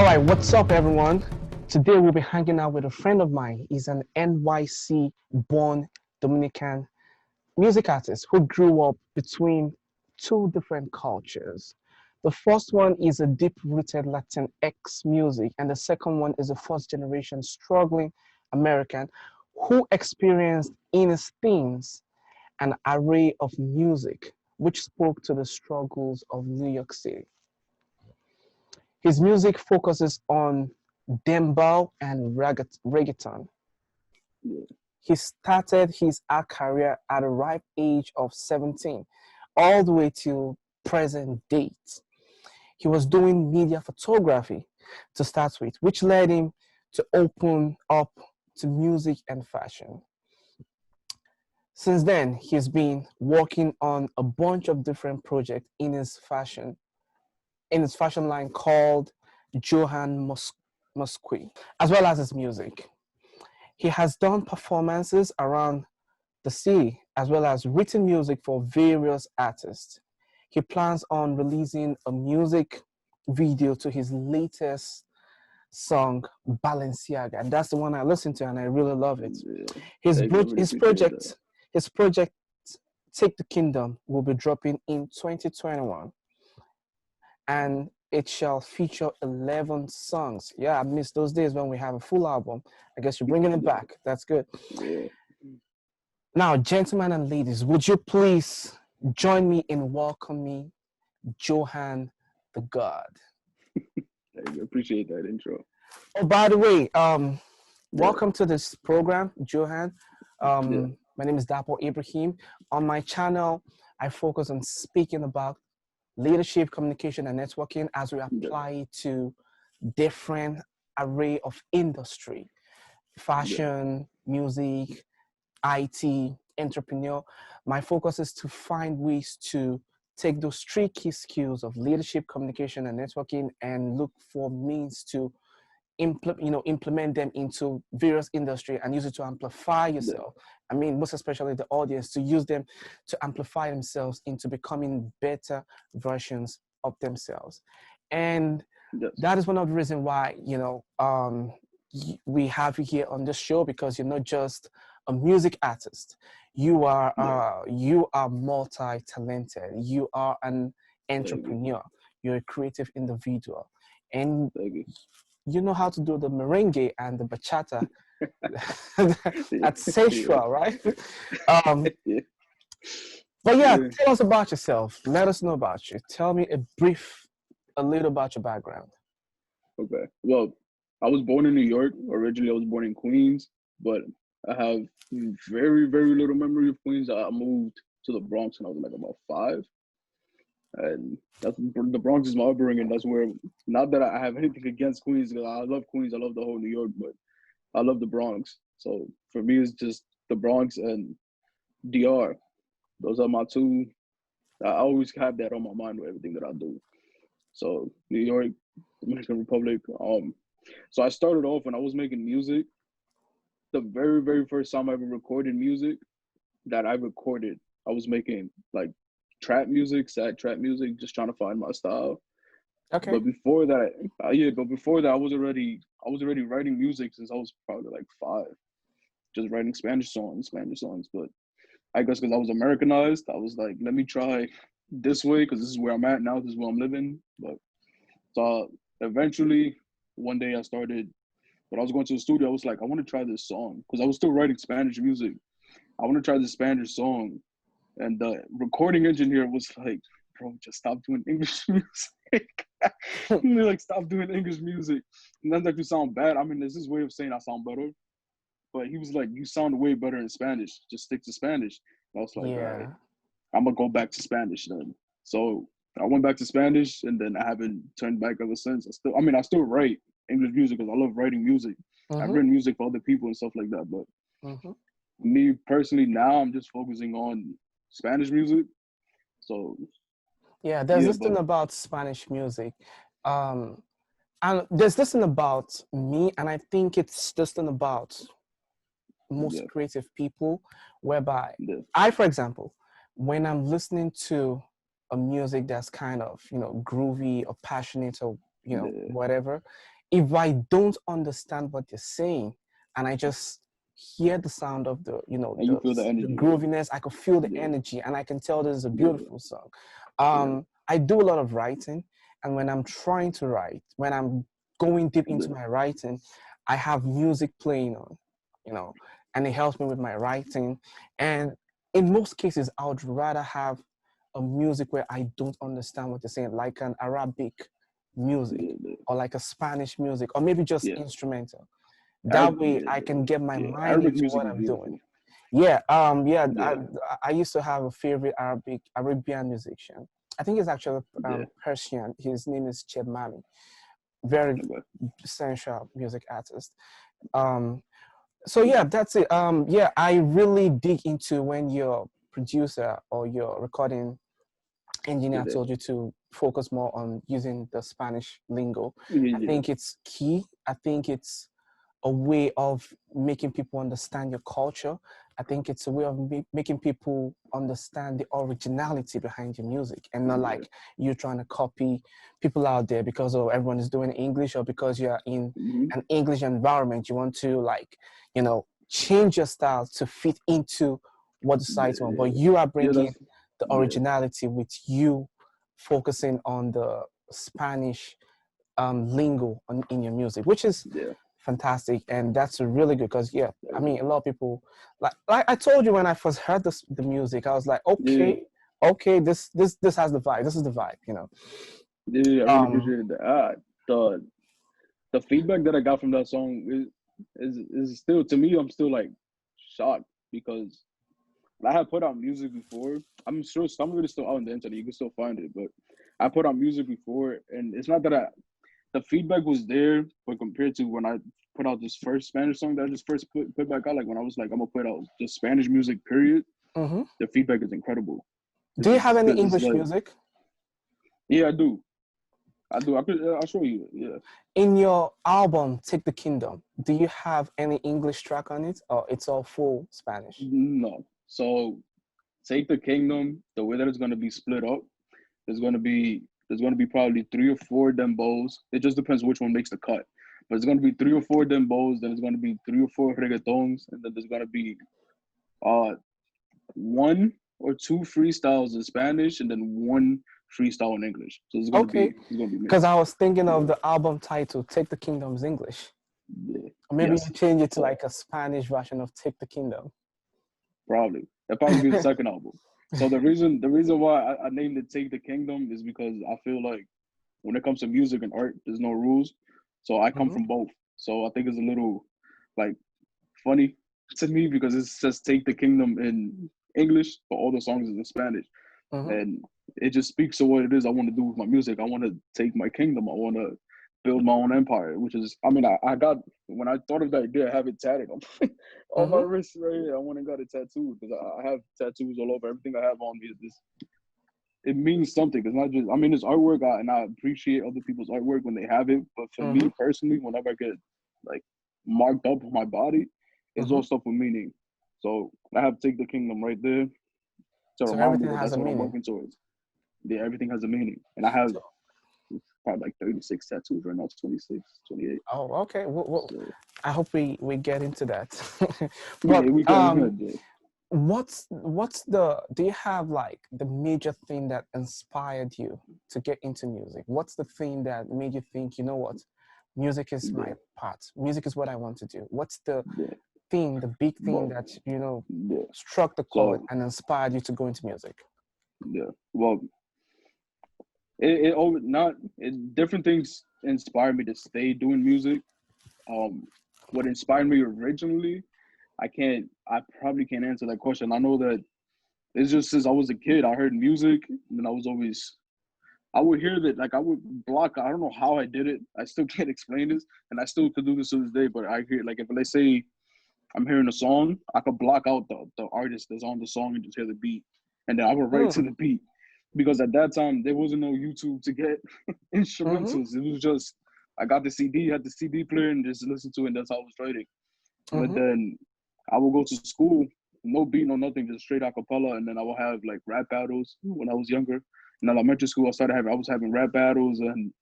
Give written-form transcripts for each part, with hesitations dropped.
All right, what's up, everyone? Today we'll be hanging out with a friend of mine. He's an NYC-born Dominican music artist who grew up between two different cultures. The first one is a deep-rooted Latinx music, and the second one is a first-generation struggling American who experienced in his themes an array of music which spoke to the struggles of New York City. His music focuses on dembow and reggaeton. Yeah. He started his art career at a ripe age of 17, all the way till present date. He was doing media photography to start with, which led him to open up to music and fashion. Since then, he's been working on a bunch of different projects in his fashion line called Johan Mosquea, as well as his music. He has done performances around the city, as well as written music for various artists. He plans on releasing a music video to his latest song, Balenciaga, and that's the one I listened to, and I really love it. Yeah. His I really his appreciate project, that. his project, Take the Kingdom, will be dropping in 2021, and it shall feature 11 songs. Yeah, I miss those days when we have a full album. I guess you're bringing it back. That's good. Yeah. Now, gentlemen and ladies, would you please join me in welcoming Johan the Gawd? I appreciate that intro. Oh, by the way, Yeah. welcome to this program, Johan. Yeah. My name is Dapo Ibrahim. On my channel, I focus on speaking about leadership, communication, and networking as we Yeah. apply it to different array of industry, Yeah. fashion, music, IT, entrepreneur. My focus is to find ways to take those three key skills of leadership, communication, and networking and look for means to implement them into various industry and use it to amplify Yeah. yourself. I mean, most especially the audience, to use them to amplify themselves into becoming better versions of themselves. And Yes. that is one of the reasons why, we have you here on this show, because you're not just a music artist. Yeah. You are multi-talented. You are an Thank you. entrepreneur. You're a creative individual, and Thank you. you know how to do the merengue and the bachata. Yeah. That's sensual, right? Um, Yeah. but yeah, Yeah. tell us about yourself. Let us know about you. Tell me a little about your background. Okay. Well, I was born in New York. Originally, I was born in Queens, but I have very, very little memory of Queens. I moved to the Bronx when I was like about 5. And that's the Bronx is my upbringing. That's where, not that I have anything against Queens. I love Queens. I love the whole New York, but I love the Bronx. So for me, it's just the Bronx and DR. Those are my two. I always have that on my mind with everything that I do. So New York, Dominican Republic. So I started off when I was making music. The very, very first time I ever recorded music that I recorded, I was making like trap music, sad trap music, just trying to find my style. Okay. But before that, I was already writing music since I was probably like 5, just writing Spanish songs. But I guess because I was Americanized, I was like, let me try this way because this is where I'm at now. This is where I'm living. But so eventually, one day I started. When I was going to the studio, I was like, I want to try this song because I was still writing Spanish music. I want to try this Spanish song, and the recording engineer was like, bro, just stop doing English music. They're like, stop doing English music. And that's like, you sound bad. I mean, there's this way of saying I sound better. But he was like, you sound way better in Spanish. Just stick to Spanish. And I was like, all right, Yeah. I'm going to go back to Spanish then. So I went back to Spanish, and then I haven't turned back ever since. I still write English music because I love writing music. I've Mm-hmm. written music for other people and stuff like that. But Mm-hmm. me personally, now I'm just focusing on Spanish music. So Yeah, there's yeah, this but thing about Spanish music. Um, and there's this thing about me, and I think it's this thing about most yeah, creative people, whereby yeah, for example, when I'm listening to a music that's kind of, groovy or passionate or, yeah, whatever, if I don't understand what they're saying, and I just hear the sound of the, And you feel the the energy. grooviness, I could feel the Yeah. energy, and I can tell this is a Yeah. beautiful song. Yeah. I do a lot of writing, and when I'm trying to write, when I'm going deep into Yeah. my writing, I have music playing on, and it helps me with my writing. And in most cases, I would rather have a music where I don't understand what they're saying, like an Arabic music Yeah. Yeah. or like a Spanish music, or maybe just Yeah. instrumental. That way Yeah. I can get my Yeah. mind Arabic into music what is I'm doing. beautiful. Yeah, yeah. Yeah. I used to have a favorite Arabian musician. I think he's actually Yeah. Persian. His name is Chebmani. Very Okay. essential music artist. Um, so yeah, that's it. Yeah, I really dig into when your producer or your recording engineer Yeah. told you to focus more on using the Spanish lingo. I Yeah. think it's key. I think it's a way of making people understand your culture. I think it's a way of making people understand the originality behind your music, and not Yeah. like you trying to copy people out there because everyone is doing English, or because you're in Mm-hmm. an English environment. You want to change your style to fit into what the Yeah. society wants, but you are Yeah. bringing That's the yeah. originality with you focusing on the Spanish lingo in your music, which is Yeah. fantastic. And that's really good because, yeah, I mean, a lot of people, like I told you when I first heard the music, I was like, Yeah. okay, this has the vibe. This is the vibe. Yeah. I really Um, appreciated that. The the feedback that I got from that song is still, to me, I'm still like shocked because I have put out music before. I'm sure some of it is still out on the internet. You can still find it, but I put out music before, and it's not that the feedback was there, but compared to when I put out this first Spanish song that I just first put back out, like when I was like, I'm gonna put out just Spanish music, period. mhm. The feedback is incredible. Do you have any It's English like, music? yeah, I do. I do. I'll show you. Yeah. In your album, Take the Kingdom, do you have any English track on it, or it's all full Spanish? No. So Take the Kingdom, the way that it's gonna be split up, there's gonna be probably 3 or 4 dembos. It just depends which one makes the cut. But it's gonna be 3 or 4 dembos, then it's gonna be 3 or 4 reggaetons, and then there's gonna be uh 1 or 2 freestyles in Spanish and then 1 freestyle in English. So Okay, it's gonna be because mixed. I was thinking of Yeah. the album title, Take the Kingdom's English. Yeah. Or maybe you Yes. change it to So like a Spanish version of Take the Kingdom. probably that'll probably be the second album. So the reason why I named it Take the Kingdom is because I feel like when it comes to music and art, there's no rules. So I come Hmm. from both. So I think it's a little like funny to me because it says Take the Kingdom in English, but all the songs is in Spanish. Hmm. And it just speaks to what it is I want to do with my music. I want to take my kingdom. I want to build my own empire, which is, I mean, I got, when I thought of that idea, I have it tatted on my Hmm. wrist right here. I went and got it tattooed because I have tattoos all over. Everything I have on me is this. It means something. It's not just, I mean, it's artwork, and I appreciate other people's artwork when they have it. But for Hmm. me personally, whenever I get like marked up on my body, it's Hmm. all stuff with meaning. So I have Take the Kingdom right there to So remind me everything that has that's a what I'm meaning. working towards. Yeah, everything has a meaning. And I have So, probably like 36 tattoos right now, 26, 28. oh, okay. So I hope we get into that. But yeah, we could. Yeah. do you have like the major thing that inspired you to get into music? What's the thing that made you think, you know what, music is my Yeah, part. Music is what I want to do. What's the yeah, thing, the big thing well, that, yeah. struck the chord So and inspired you to go into music? yeah, well, not different things inspired me to stay doing music. Um, what inspired me originally, I probably can't answer that question. I know that it's just since I was a kid, I heard music, and then I would hear that, like I would block. I don't know how I did it. I still can't explain this, and I still could do this to this day. But I hear, like, if let's say I'm hearing a song, I could block out the artist that's on the song and just hear the beat, and then I would write to Hmm. the beat because at that time there wasn't no YouTube to get Mm-hmm. instrumentals. It was just I got the CD, had the CD player, and just listen to it. And that's how I was writing. But Mm-hmm. then I would go to school, no beat, no nothing, just straight a cappella, and then I would have like rap battles when I was younger. In elementary school, I was having rap battles, and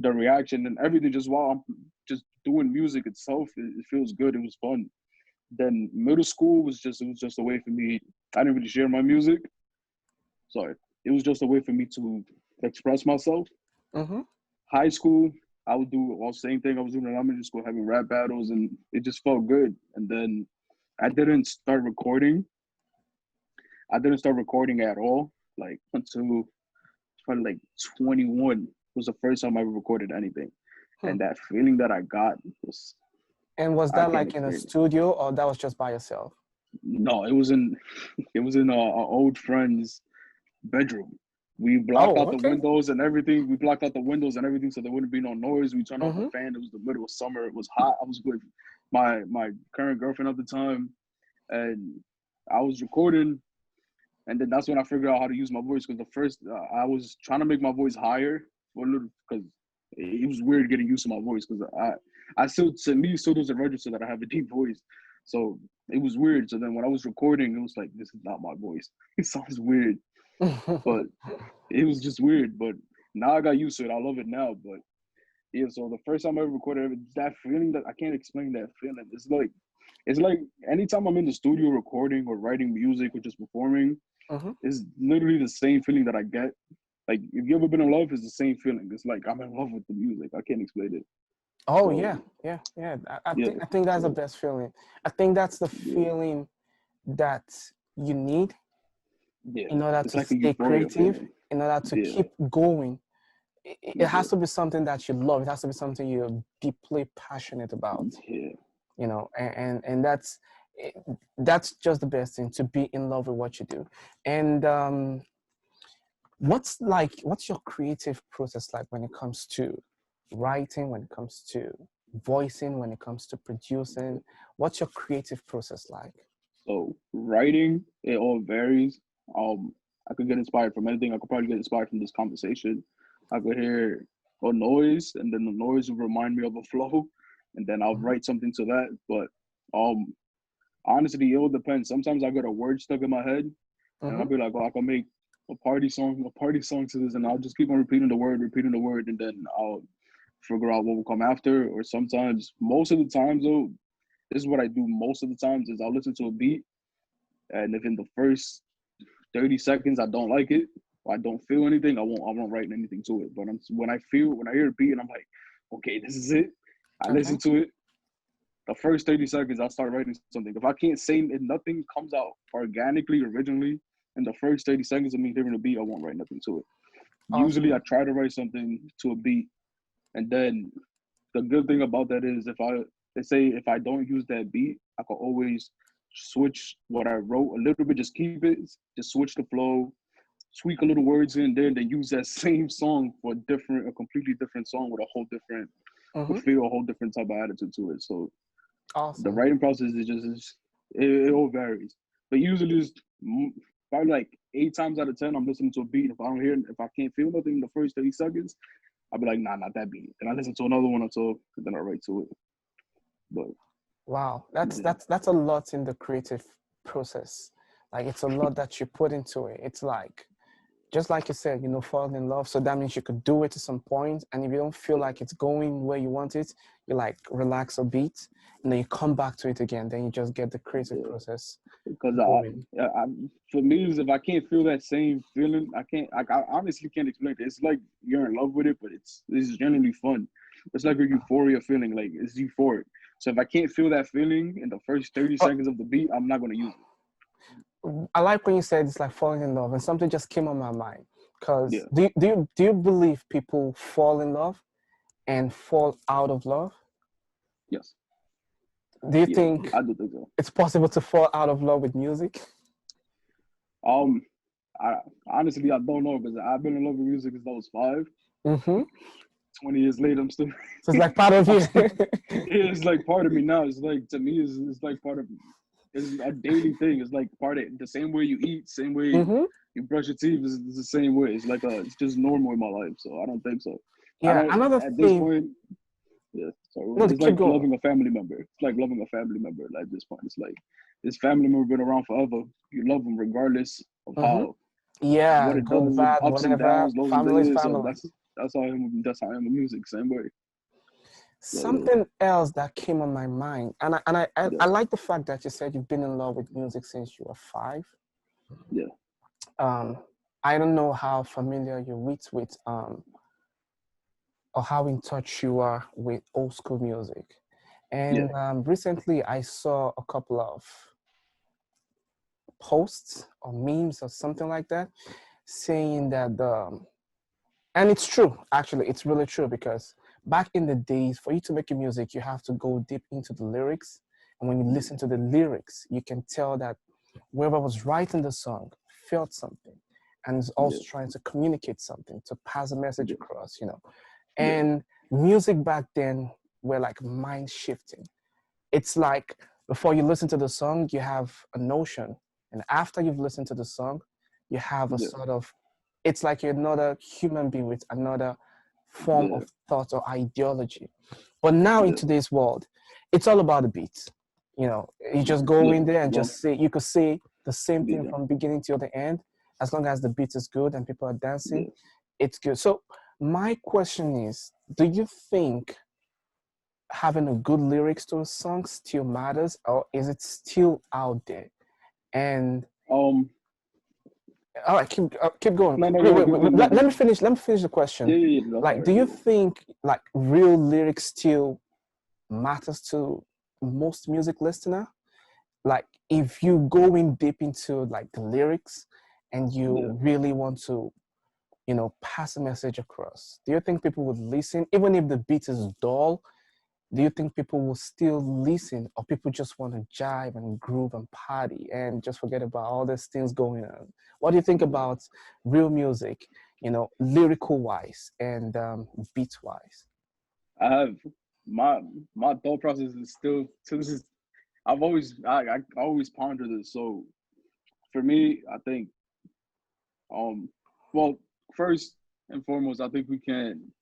the reaction and everything. Just while I'm just doing music itself, it feels good. It was fun. Then middle school was just a way for me. I didn't really share my music. Sorry, it was just a way for me to express myself. Mm-hmm. High school, I would do all the same thing I was doing in elementary school, having rap battles, and it just felt good. And then I didn't start recording. I didn't start recording at all, like until probably like 21 was the first time I ever recorded anything. Hmm. And that feeling that I got was, And was I that can't like in a explain it. studio or that was just by yourself? No, it was in it was in our old friend's bedroom. We blocked Oh, out the okay. windows and everything. We blocked out the windows and everything so there wouldn't be no noise. We turned off the Mm-hmm. fan. It was the middle of summer. It was hot. I was with my current girlfriend at the time, and I was recording. And then that's when I figured out how to use my voice. Because the first I was trying to make my voice higher for a little, because it was weird getting used to my voice. Because I still, to me, still doesn't register that I have a deep voice. So it was weird. So then when I was recording, it was like, this is not my voice. It sounds weird, but it was just weird. But now I got used to it. I love it now. But yeah, so the first time I ever recorded, that feeling, that I can't explain that feeling. It's like anytime I'm in the studio recording or writing music or just performing, Mm-hmm. it's literally the same feeling that I get. Like if you ever been in love, it's the same feeling. It's like I'm in love with the music. I can't explain it. Oh So yeah, yeah, yeah. yeah, I think that's the so best feeling. I think that's the yeah, feeling that you need yeah. in order It's to like a stay euphoria creative, feeling. in order to Yeah, keep going. It has yeah, to be something that you love. It has to be something you're deeply passionate about. yeah. You know, and that's just the best thing, to be in love with what you do. And what's your creative process like when it comes to writing, when it comes to voicing, when it comes to producing? What's your creative process like? So writing, it all varies. I could get inspired from anything. I could probably get inspired from this conversation. I could hear a noise, and then the noise would remind me of a flow, and then I'll Mhm. write something to that. But um, honestly, it all depends. Sometimes I get a word stuck in my head, and I'll Mhm. be like, "Well, I can make a party song to this," and I'll just keep on repeating the word, and then I'll figure out what will come after. Or sometimes, most of the times, though, this is what I do most of the times: is I'll listen to a beat, and if in the first 30 seconds I don't like it, or I don't feel anything, I won't write anything to it. But when I hear a beat and I'm like, okay, this is it. I Okay. listen to it. The first 30 seconds, I'll start writing something. If I can't say, if nothing comes out organically, originally, in the first 30 seconds of me hearing a beat, I won't write nothing to it. Usually, Awesome. I try to write something to a beat, and then the good thing about that is let's say if I don't use that beat, I can always switch what I wrote a little bit, just keep it, just switch the flow, tweak a little words in there, then use that same song for a completely different song with a whole different, with Mhm. feel, a whole different type of attitude to it. So the Awesome. writing process it all varies, but usually it's probably like 8 times out of 10, I'm listening to a beat. If I can't feel nothing in the first 30 seconds, I'll be like, nah, not that beat. Then I listen to another one until then I write to it. But Wow, that's yeah, that's that's a lot in the creative process. Like it's a lot that you put into it. It's like, just like you said, falling in love. So that means you could do it to some point, and if you don't feel like it's going where you want it, you like relax a bit, and then you come back to it again. Then you just get the creative yeah. process Because going. for me, is if I can't feel that same feeling, I honestly can't explain it. It's like you're in love with it, but it's generally fun. It's like a euphoria feeling, like it's euphoric. So if I can't feel that feeling in the first 30 But seconds of the beat, I'm not gonna use it. I like when you said it's like falling in love, and something just came on my mind. Because Yeah, do you believe people fall in love and fall out of love? yes, Do you yeah, think I do think so. it's possible to fall out of love with music? Um, I honestly I don't know because I've been in love with music since I was 5. Mm-hmm. 20 years later, So it's like part of I'm you. still, it's like part of me now. It's like, to me, it's like part of, it's a daily thing. It's like part of the same way you eat, same way Mm-hmm. you brush your teeth is the same way. It's just normal in my life. So I don't think so. I Yeah. don't, Another at this thing. point, yeah. So No, it's keep like going. loving a family member. It's like loving a family member at this point. It's like this family member been around forever. You love them regardless of Mm-hmm. how, Yeah, what it good, does, bad, ups and whatever. downs, lows and Family is yeah. So family. That's how I am with music. Same way. So Something else that came on my mind, and yeah, I like the fact that you said you've been in love with music since you were 5. yeah, Um, I don't know how familiar you're with or how in touch you are with old school music. yeah, And recently I saw a couple of posts or memes or something like that saying that and it's true, actually, it's really true because back in the days, for you to make your music, you have to go deep into the lyrics. And when you listen to the lyrics, you can tell that whoever was writing the song felt something and is also yeah, trying to communicate something to pass a message yeah, across, yeah, And music back then were like mind shifting. It's like before you listen to the song, you have a notion. And after you've listened to the song, you have a yeah, sort of, it's like you're another human being with another form yeah, of thought or ideology. But now in yeah, today's world, it's all about the beats. You just go yeah. in there and Well, just say, you could say the same thing yeah, from beginning till the end. As long as the beat is good and people are dancing, yeah. it's good. So my question is, do you think having a good lyrics to a song still matters, or is it still out there? And Um, all right, keep going. no, no, Wait, go, wait, go, go, wait, no, let go. me finish. Let me finish the Yeah, question. yeah, yeah. That's all Like, right. do you Yeah. think like real lyrics still matters to most music listener? Like, if you go in deep into like the lyrics and Yeah. you really want to, pass a message across, do you think people would listen, even if the beat is dull? Do you think people will still listen, or people just want to jive and groove and party and just forget about all these things going on? What do you think about real music, lyrical wise and beat wise? I have my my thought process is still so this is I always ponder this. So for me, I think um well first and foremost, I think we can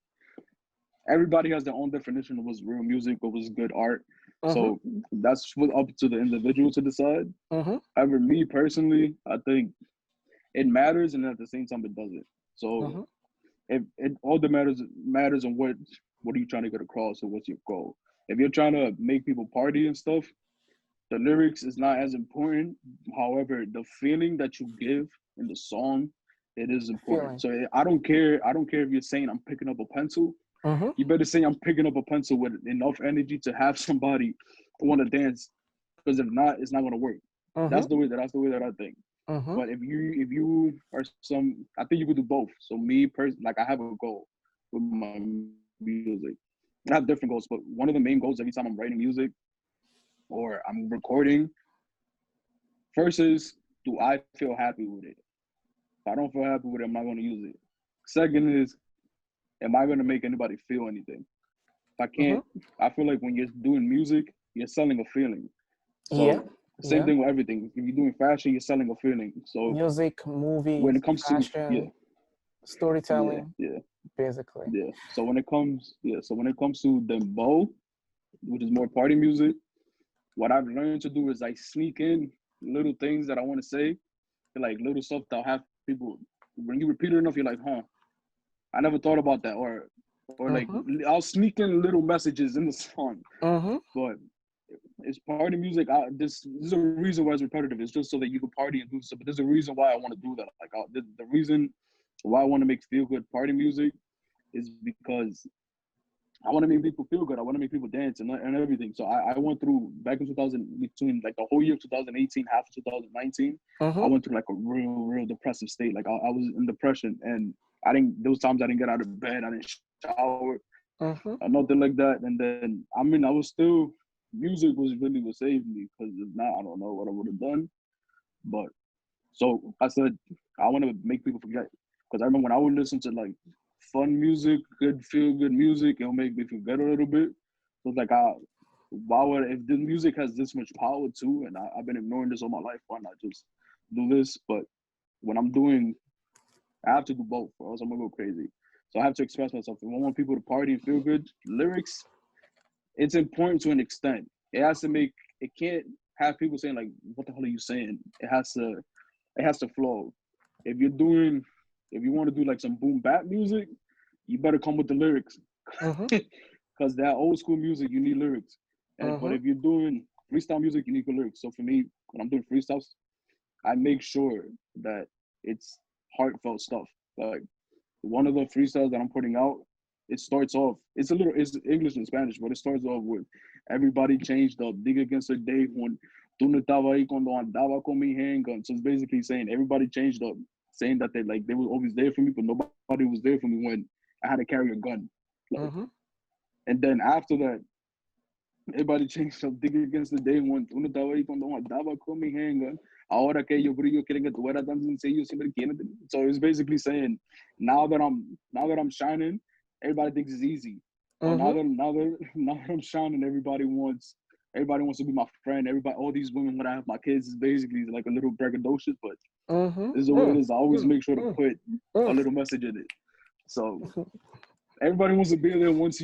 everybody has their own definition of what's real music, what was good art. Mm-hmm. So that's up to the individual to decide. Mm-hmm. However, me personally, I think it matters and at the same time it doesn't. So Mm-hmm. it all that matters on what are you trying to get across or what's your goal. If you're trying to make people party and stuff, the lyrics is not as important. However, the feeling that you give in the song, it is important. Feeling. So I don't care if you're saying I'm picking up a pencil. Mm-hmm. You better say I'm picking up a pencil with enough energy to have somebody want to dance. Because if not, it's not gonna work. Mm-hmm. That's the way that I think. Mm-hmm. But if you are I think you could do both. So me personally, like I have a goal with my music. I have different goals, but one of the main goals every time I'm writing music or I'm recording, first is, do I feel happy with it? If I don't feel happy with it, I'm not going to use it. Second is, am I going to make anybody feel anything? If I Mm-hmm. can't, I feel like when you're doing music, you're selling a feeling. Yeah. So same Yeah. thing with everything. If you're doing fashion, you're selling a feeling. So Music, when movies, it comes to fashion, yeah, storytelling, yeah, basically. yeah. So when it comes to dembow, which is more party music, what I've learned to do is I sneak in little things that I want to say, like little stuff that'll have people. When you repeat it enough, you're like, huh, I never thought about that, or like Mm-hmm. I'll sneak in little messages in the song, Mm-hmm. but it's party music. This is a reason why it's repetitive. It's just so that you can party and do stuff. But there's a reason why I want to do that. Like the reason why I want to make feel good party music is because I want to make people feel good. I want to make people dance and everything. So I went through back in 2000 between like the whole year of 2018, half of 2019. I Mm-hmm. went through like a real depressive state. Like I was in depression and I didn't. Those times I didn't get out of bed. I didn't shower Mm-hmm. or nothing like that. And then I mean I was still music was really what saved me because if not I don't know what I would have done. But so I said I want to make people forget because I remember when I would listen to like fun music, good feel good music, it'll make me forget a little bit. So it's like why would if the music has this much power too, and I've been ignoring this all my life, why not just do this? But when I'm doing, I have to do both, or else I'm gonna go crazy. So I have to express myself. If I want people to party and feel good, lyrics, it's important to an extent. It has to make it can't have people saying like, "What the hell are you saying?" It has to flow. If you're doing, if you want to do like some boom bap music, you better come with the lyrics. Mm-hmm. Because that old school music, you need lyrics. But Mm-hmm. if you're doing freestyle music, you need good lyrics. So for me, when I'm doing freestyles, I make sure that it's heartfelt stuff. Like one of the freestyles that I'm putting out, it starts off. It's English and Spanish, but it starts off with everybody changed up. Diga against the day when tú no estaba ahí cuando andaba con mi handgun. So it's basically saying everybody changed up, saying that they were always there for me, but nobody was there for me when I had to carry a gun. Like, Mm-hmm. and then after that, everybody changed up. Diga against the day when tú no estaba ahí cuando andaba con mi handgun. Ahora que yo brillo quieren que tú eras tan sencillo siempre quieren. So it's basically saying now that I'm shining, everybody thinks it's easy. Or Mm-hmm. now that I'm shining, everybody wants to be my friend. Everybody, all these women when I have my kids is basically like a little braggadocious, but Mm-hmm. this is the way it is. I always make sure to put a Mm. little message in it. So everybody wants to be there once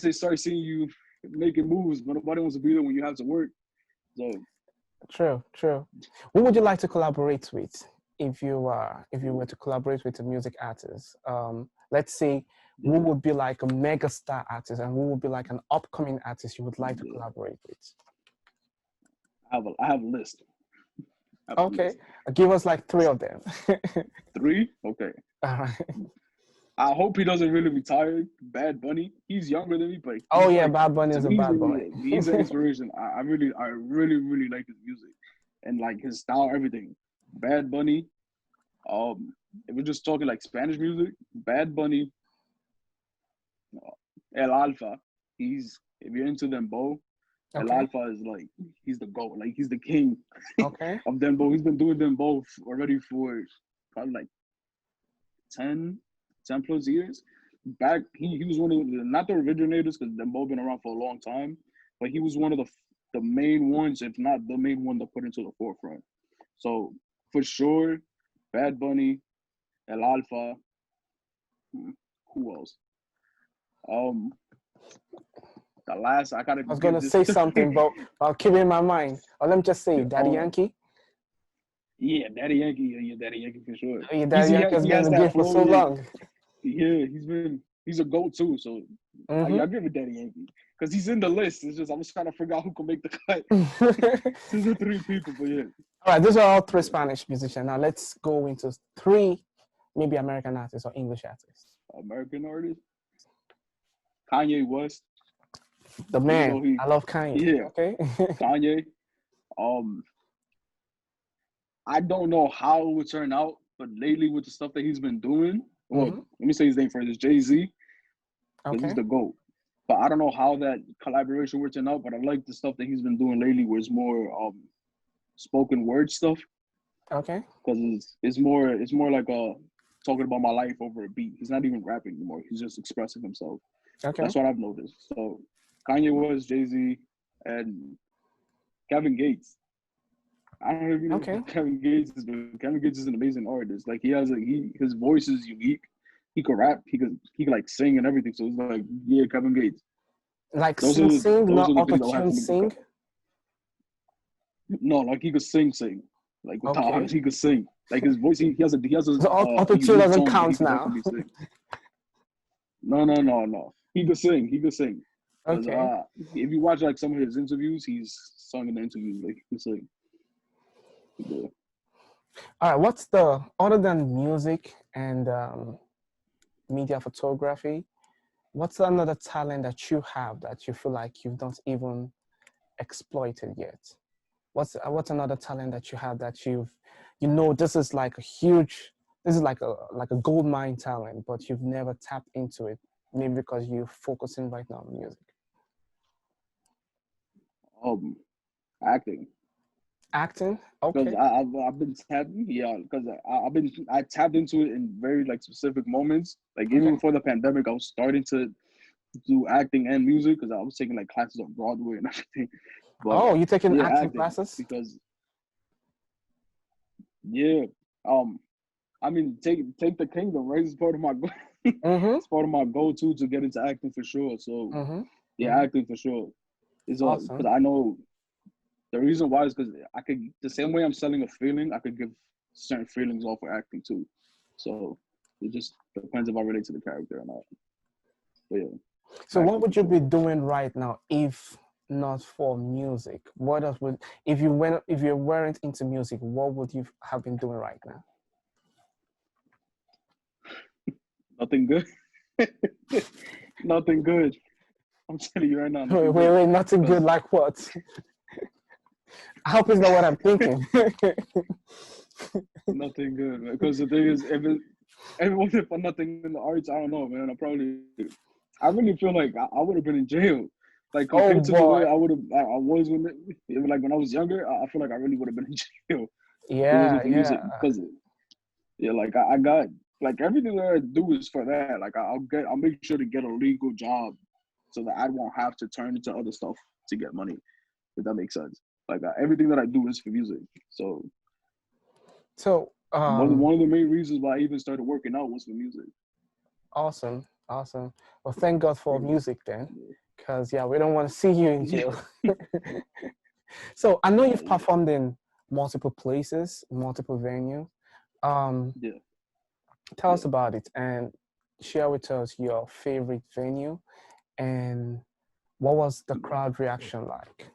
they start seeing you making moves, but nobody wants to be there when you have to work. So True, true. Who would you like to collaborate with if you were to collaborate with a music artist? Let's say who would be like a mega star artist and who would be like an upcoming artist you would like to collaborate with? I have a list. Okay, give us like three of them. 3? Okay. All right. I hope he doesn't really retire. Bad Bunny. He's younger than me, but Oh he's yeah, like, Bad Bunny to is a me, bad boy. he's an inspiration. I really like his music and like his style, everything. Bad Bunny. If we're just talking like Spanish music, Bad Bunny, El Alfa. If you're into Dembow, El Okay. Alfa is like he's the GOAT, like he's the king Okay. of Dembow. He's been doing Dembow already for probably like 10 plus years. Back, he was one of the, not the originators because Dembow been around for a long time, but he was one of the main ones, if not the main one, to put into the forefront. So for sure, Bad Bunny, El Alfa. Who else? Um, the last I gotta I was give gonna this. say something, but I'll keep it in my mind. Or let me just say, Daddy Oh Yankee. yeah, Daddy Yankee. Yeah, Daddy Yankee for sure. Oh, yeah, Daddy Yankee has He been in has the that game for flow. so Yeah, long. yeah. He's a GOAT too. So I Mm-hmm. give it Daddy Yankee because he's in the list. It's just I was trying to figure out who can make the cut. All Since the 3 people, but yeah. right, those are all three Spanish musicians. Now let's go into three, maybe American artists or English artists. American artist, Kanye West. The Even man, though he, I love Kanye. yeah, Okay. Kanye. Um, I don't know how it would turn out, but lately with the stuff that he's been doing, well, Mm-hmm. let me say his name first. It's Jay-Z because he's Okay. the GOAT. But I don't know how that collaboration would turn out. But I like the stuff that he's been doing lately, where it's more spoken word stuff. Okay. Because it's more like talking about my life over a beat. He's not even rapping anymore. He's just expressing himself. Okay. That's what I've noticed. So Kanye West, Jay-Z, and Kevin Gates. I don't know if you know Okay. who Kevin Gates is, but Kevin Gates is an amazing artist. Like his voice is unique. He could rap. He could like sing and everything. So it's like, yeah, Kevin Gates. Like Those sing, not are the auto things that will have tune to make the sing. cut. No, like he could sing. Like without Okay. honest, he could sing. Like his voice, he has So a auto tune unique doesn't tone, but he count could now. definitely sing. No. He could sing. He could sing. Because Okay. if you watch like some of his interviews, he's sung in the interviews. Like he can sing. Yeah. All right. What's the other than music and media photography? What's another talent that you have that you feel like you've not even exploited yet? What's another talent that you have that this is like a huge, this is like a gold mine talent, but you've never tapped into it, maybe because you're focusing right now on music. Acting. Acting, Because okay, I've been tapping, yeah. Because I tapped into it in very like specific moments. Like even okay. before the pandemic, I was starting to do acting and music because I was taking like classes on Broadway and everything. But Oh, you're taking yeah, acting acting classes? because yeah, um, I mean take the kingdom, right? It's part of my goal. Mm-hmm. It's part of my goal too to get into acting for sure. So Mm-hmm. yeah, Mm-hmm. acting for sure. It's all because Awesome. I know the reason why is because I could the same way I'm selling a feeling, I could give certain feelings off for acting too. So It just depends if I relate to the character or not. But yeah. So what Acting would for you sure. be doing right now if not for music? What else would if you weren't into music, what would you have been doing right now? Nothing good. Nothing good. I'm telling you right now, Wait, nothing wait, good. wait, nothing good Because like what? I hope it's not what I'm thinking. nothing good. Because the thing is, if it wasn't for nothing in the arts, I don't know, man. I really feel like I would have been in jail. Like Oh compared to the way boy. I was like when I was younger, I feel like I really would have been in jail if it Yeah, wasn't for music. yeah. Because yeah, like I got like everything that I do is for that. Like I'll make sure to get a legal job so that I won't have to turn into other stuff to get money. If that makes sense. Like everything that I do is for music. So So, one of the main reasons why I even started working out was for music. awesome, awesome. Well, thank God for Yeah. music then, because yeah, we don't want to see you in Yeah. jail. So I know you've Yeah. performed in multiple places, multiple venues. Um, Yeah. Tell us Yeah. about it and share with us your favorite venue and what was the crowd reaction like?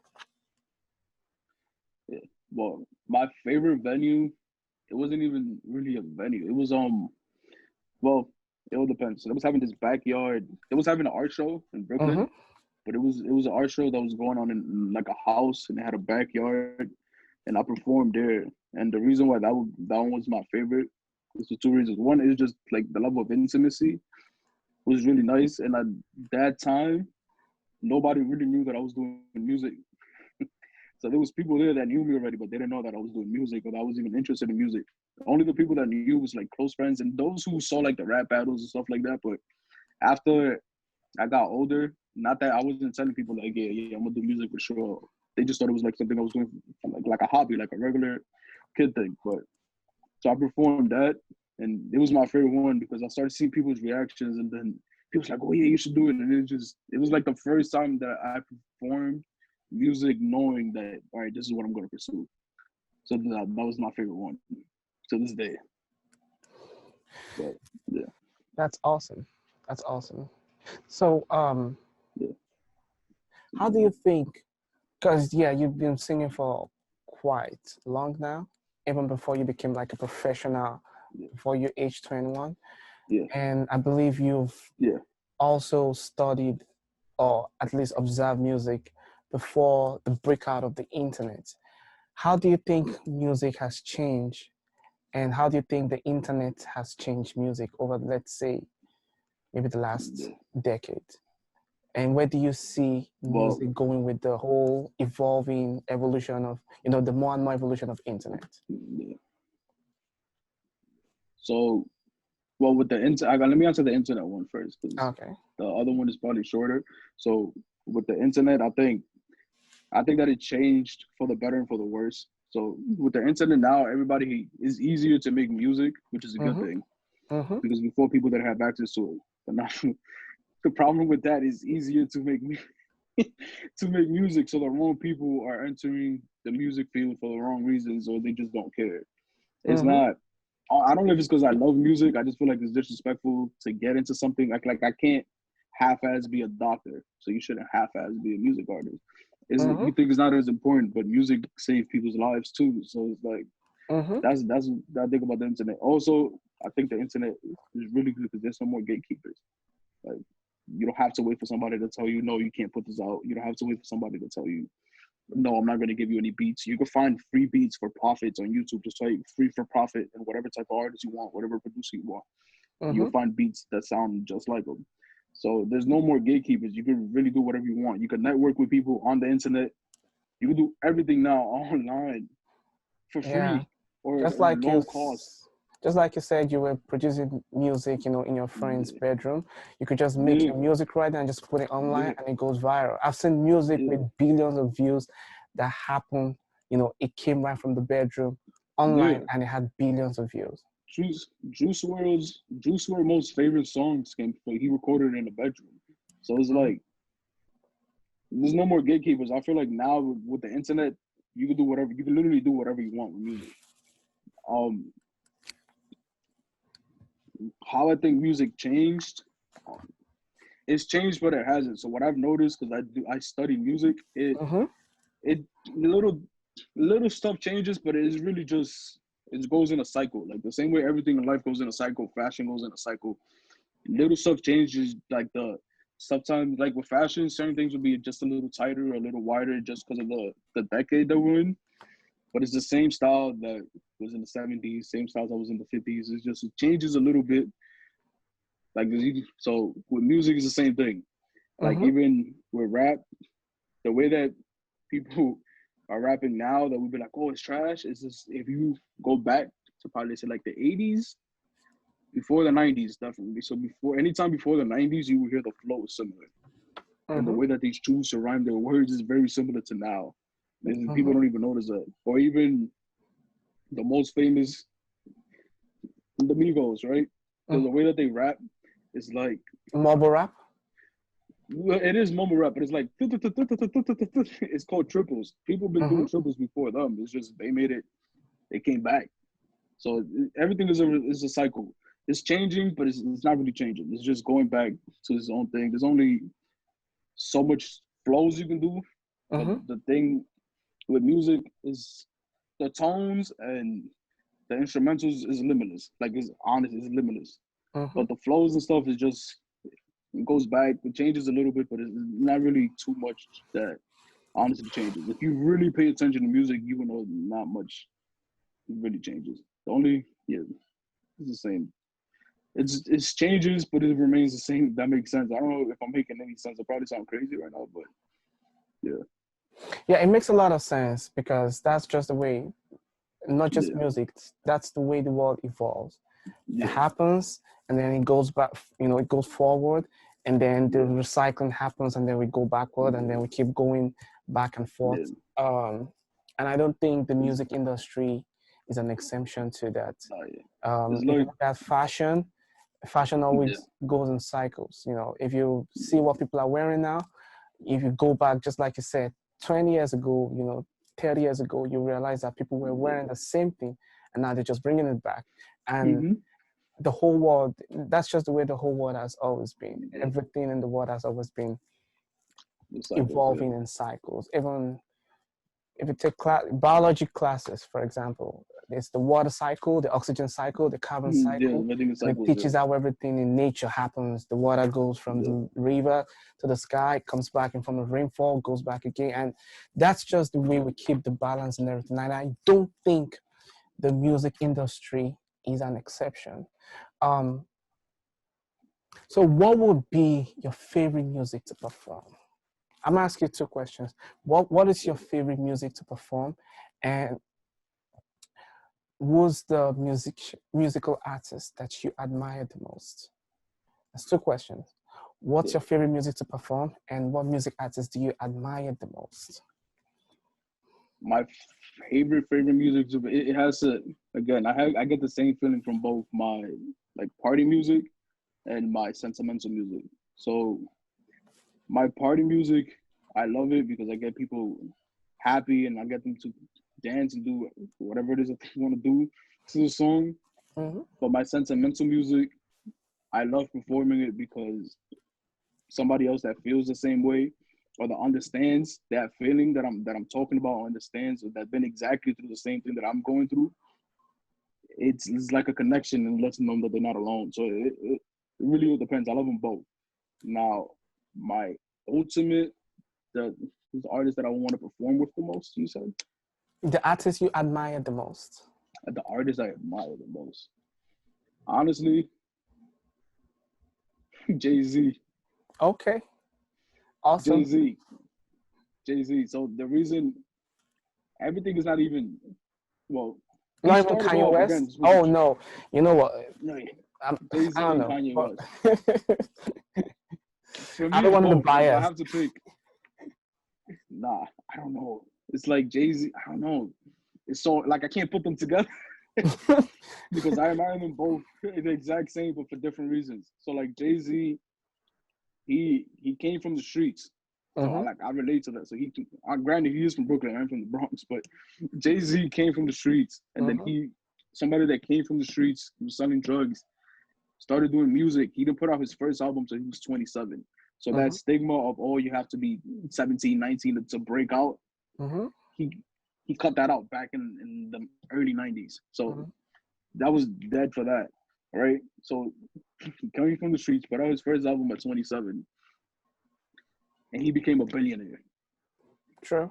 Yeah. Well, my favorite venue, it wasn't even really a venue. It was well, it all depends. So it was having this backyard. It was having an art show in Mm-hmm. Brooklyn, but it was an art show that was going on in like a house and it had a backyard, and I performed there. And the reason why that one was my favorite is for two reasons. One is just like the level of intimacy was really nice, and at that time nobody really knew that I was doing music. So there was people there that knew me already, but they didn't know that I was doing music or that I was even interested in music. Only the people that knew was like close friends and those who saw like the rap battles and stuff like that. But after I got older, not that I wasn't telling people like, yeah, I'm gonna do music for sure. They just thought it was like something I was doing like a hobby, like a regular kid thing. But so I performed that, and it was my favorite one because I started seeing people's reactions, and then people was like, "Oh yeah, you should do it." And it was like the first time that I performed music, knowing that all right, this is what I'm going to pursue. So that was my favorite one to this day. But yeah, That's awesome. That's awesome. So, yeah, how do you think? Because yeah, you've been singing for quite long now, even before you became like a professional, yeah, before you age 21. yeah, And I believe you've yeah. also studied or at least observed music before the breakout of the internet. How do you think music has changed? And how do you think the internet has changed music over, let's say, maybe the last Yeah. decade? And where do you see Well, music going with the whole evolving evolution of, the more and more evolution of internet? yeah. So well with the internet, let me answer the internet one first because Okay. the other one is probably shorter. So with the internet, I think that it changed for the better and for the worse. So with the internet now, everybody is easier to make music, which is a good Mm-hmm. thing Mm-hmm. because before people didn't have access to it. But now the problem with that is easier to make to make music. So the wrong people are entering the music field for the wrong reasons, or they just don't care. It's Mm-hmm. not. I don't know if it's because I love music. I just feel like it's disrespectful to get into something like I can't half-ass be a doctor, so you shouldn't half-ass be a music artist. Is Mm-hmm. you think it's not as important, but music saves people's lives too. So it's like Mm-hmm. that's what I think about the internet. Also, I think the internet is really good because there's no more gatekeepers. Like you don't have to wait for somebody to tell you no, you can't put this out. You don't have to wait for somebody to tell you no, I'm not going to give you any beats. You can find free beats for profits on YouTube. Just like free for profit and whatever type of artist you want, whatever producer you want. You'll Mm-hmm. find beats that sound just like them. So there's no more gatekeepers. You can really do whatever you want. You can network with people on the internet. You can do everything now online for Yeah. free or Just or like low cost. just like you said, you were producing music, in your friend's Yeah, bedroom. You could just make yeah, your music right now and just put it online yeah, and it goes viral. I've seen music yeah, with billions of views that happen, it came right from the bedroom yeah. online and it had billions of views. Juice WRLD's most favorite songs came from he recorded in the bedroom. So it's Mm-hmm. like there's no more gatekeepers. I feel like now with the internet, you can do whatever. You can literally do whatever you want with music. Um, how I think music changed, it's changed, but it hasn't. So what I've noticed, because I study music, Mm-hmm. it little stuff changes, but it is really just it goes in a cycle. Like the same way everything in life goes in a cycle, fashion goes in a cycle. Little stuff changes, like the sometimes like with fashion, certain things will be just a little tighter, a little wider, just because of the decade that we're in. But it's the same style that was in the 70s, same style that was in the 50s. It's just it changes a little bit. Like so with music, it's the same thing. Like Mm-hmm. even with rap, the way that people are rapping now that we'd be like, oh, it's trash. It's just if you go back to probably say like the 80s, before the 90s, definitely. So anytime before the 90s, you will hear the flow is similar. And the Mm-hmm. way that they choose to rhyme their words is very similar to now. And people Mm-hmm. don't even notice that. Or even the most famous, the Migos, right? The Mm-hmm. way that they rap is like, Mobile rap. well, it is mumble rap, but it's like, it's called triples. People been Mm-hmm. doing triples before them. It's just they made it, they came back. So everything is a cycle. It's changing, but it's not really changing. It's just going back to its own thing. There's only so much flows you can do, but Mm-hmm. the thing with music is the tones and the instrumentals is limitless. Like it's honest, it's limitless. Mm-hmm. But the flows and stuff is just it goes back, it changes a little bit, but it's not really too much that honestly changes. If you really pay attention to music, you will know not much really changes. The only it's the same. It's changes, but it remains the same. If that makes sense. I don't know if I'm making any sense. I probably sound crazy right now, but yeah, Yeah, it makes a lot of sense because that's just the way, not just yeah, music, that's the way the world evolves. It yeah, happens and then it goes back, it goes forward, and then the yeah, recycling happens and then we go backward and then we keep going back and forth. yeah. Um, and I don't think the music industry is an exemption to that. Yeah. It's If you like look at fashion yeah, always goes in cycles. If you see what people are wearing now, if you go back, just like you said, 20 years ago, 30 years ago, you realize that people were yeah. wearing the same thing and now they're just bringing it back. And Mm-hmm. the whole world, that's just the way the whole world has always been. Yeah. Everything in the world has always been The cycle. Yeah. evolving in cycles. Even if you take biology classes, for example, it's the water cycle, the oxygen cycle, the carbon Yeah, cycle, everything is and it cycles. Yeah. teaches how everything in nature happens. The water goes from Yeah. the river to the sky, comes back in form of rainfall, goes back again. And that's just the way we keep the balance and everything. And I don't think the music industry is an exception. Um, so what would be your favorite music to perform? I'm asking you two questions. What is your favorite music to perform? And who's the musical artist that you admire the most? That's two questions. What's Yeah. your favorite music to perform, and what music artist do you admire the most? My favorite music. It has to again. I get the same feeling from both my like party music and my sentimental music. So my party music, I love it because I get people happy and I get them to dance and do whatever it is that they want to do to the song. Mm-hmm. But my sentimental music, I love performing it because somebody else that feels the same way or that understands that feeling that I'm talking about, or understands or that been exactly through the same thing that I'm going through. It's like a connection and lets them know that they're not alone. So it really all depends. I love them both. Now, my ultimate the artist that I want to perform with the most, you said? The artist you admire the most. The artist I admire the most. Honestly, Jay-Z. Okay, awesome. Jay-Z. Jay-Z. So the reason everything is not even well, he Not even started Kanye off again. West. Oh no, you know what? No, I'm, I Jay-Z don't and know, Kanye but West. For I me, don't it's want to be both. If I biased. have to pick, nah, I don't know. It's like Jay-Z. I don't know. It's so like I can't put them together because I admire them both the exact same, but for different reasons. So like Jay-Z, he came from the streets. So Mm-hmm. I relate to that. So granted he is from Brooklyn, I'm from the Bronx, but Jay-Z came from the streets, and then Mm-hmm. somebody that came from the streets, was selling drugs, started doing music. He didn't put out his first album until he was 27. So that stigma of, oh, you have to be 17, 19 to break out, he cut that out back in the early 90s. So that was dead for that, right? So coming from the streets, put out his first album at 27, and he became a billionaire. True.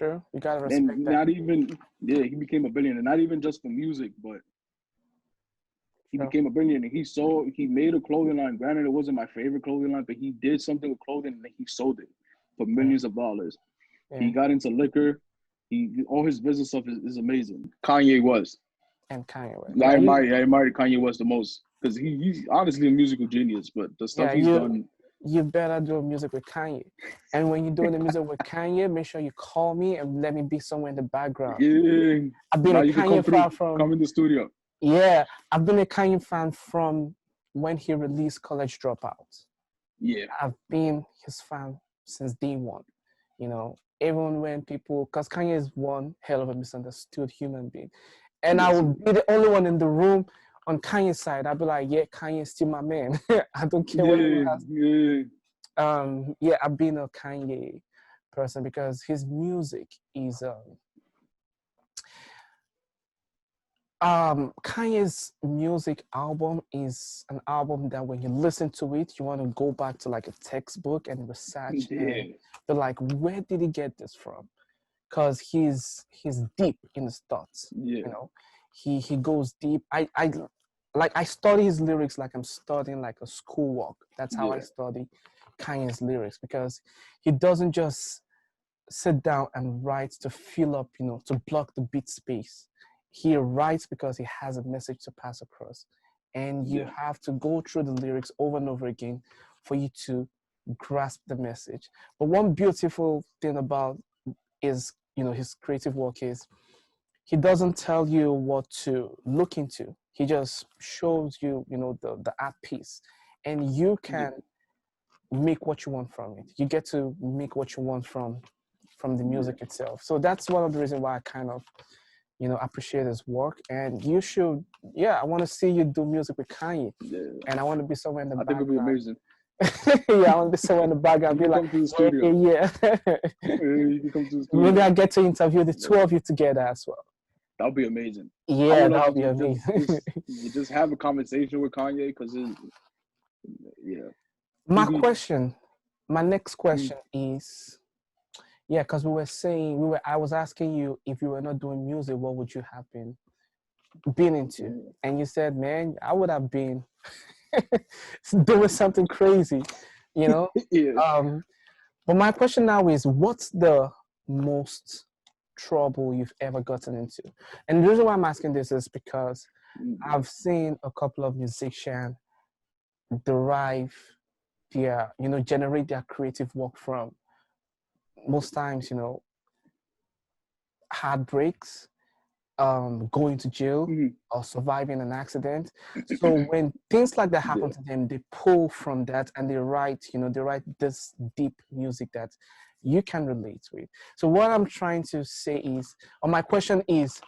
You gotta respect and that. not even, he became a billionaire, not even just for music, but he became a billionaire. He made a clothing line. Granted, it wasn't my favorite clothing line, but he did something with clothing and he sold it for millions of dollars. Yeah. He got into liquor. All his business stuff is amazing. Kanye West. And Kanye West. I admired Kanye West the most because he's honestly a musical genius, but the stuff he's done. You better do music with Kanye. And when you're doing the music with Kanye, make sure you call me and let me be somewhere in the background. Yeah. I've been a Kanye fan come in the studio. Yeah, I've been a Kanye fan from when he released College Dropout. Yeah. I've been his fan since day one. You know, even when people, because Kanye is one hell of a misunderstood human being. And I would be the only one in the room on Kanye's side. I'd be like, yeah, Kanye's still my man. I don't care what anyone has. I've been a Kanye person because his music is Kanye's music album is an album that when you listen to it, you want to go back to like a textbook and research and be like, where did he get this from? Because he's deep in his thoughts. You know, he goes deep. I study his lyrics like I'm studying like a schoolwork. That's how I study Kanye's lyrics, because he doesn't just sit down and write to fill up, you know, to block the beat space. He writes because he has a message to pass across. And you have to go through the lyrics over and over again for you to grasp the message. But one beautiful thing about his creative work is he doesn't tell you what to look into. He just shows you, you know, the art piece. And you can make what you want from it. You get to make what you want from the music itself. So that's one of the reasons why I kind of, you know, appreciate his work. And you should, I want to see you do music with Kanye. And I want to be somewhere in the background. I think it'd be amazing. I want to be somewhere in the background. Be like, come to the studio. You can come to the studio. Maybe I get to interview the two of you together as well. That would be amazing. Yeah, that would be amazing. Just have a conversation with Kanye, because my next question is, because I was asking you, if you were not doing music, what would you have been into? And you said, man, I would have been doing something crazy, you know? But my question now is, what's the most trouble you've ever gotten into? And the reason why I'm asking this is because I've seen a couple of musicians generate their creative work from, most times, you know, heartbreaks, going to jail, or surviving an accident. So when things like that happen to them, they pull from that and they write this deep music that you can relate with. So what I'm trying to say is, or my question is,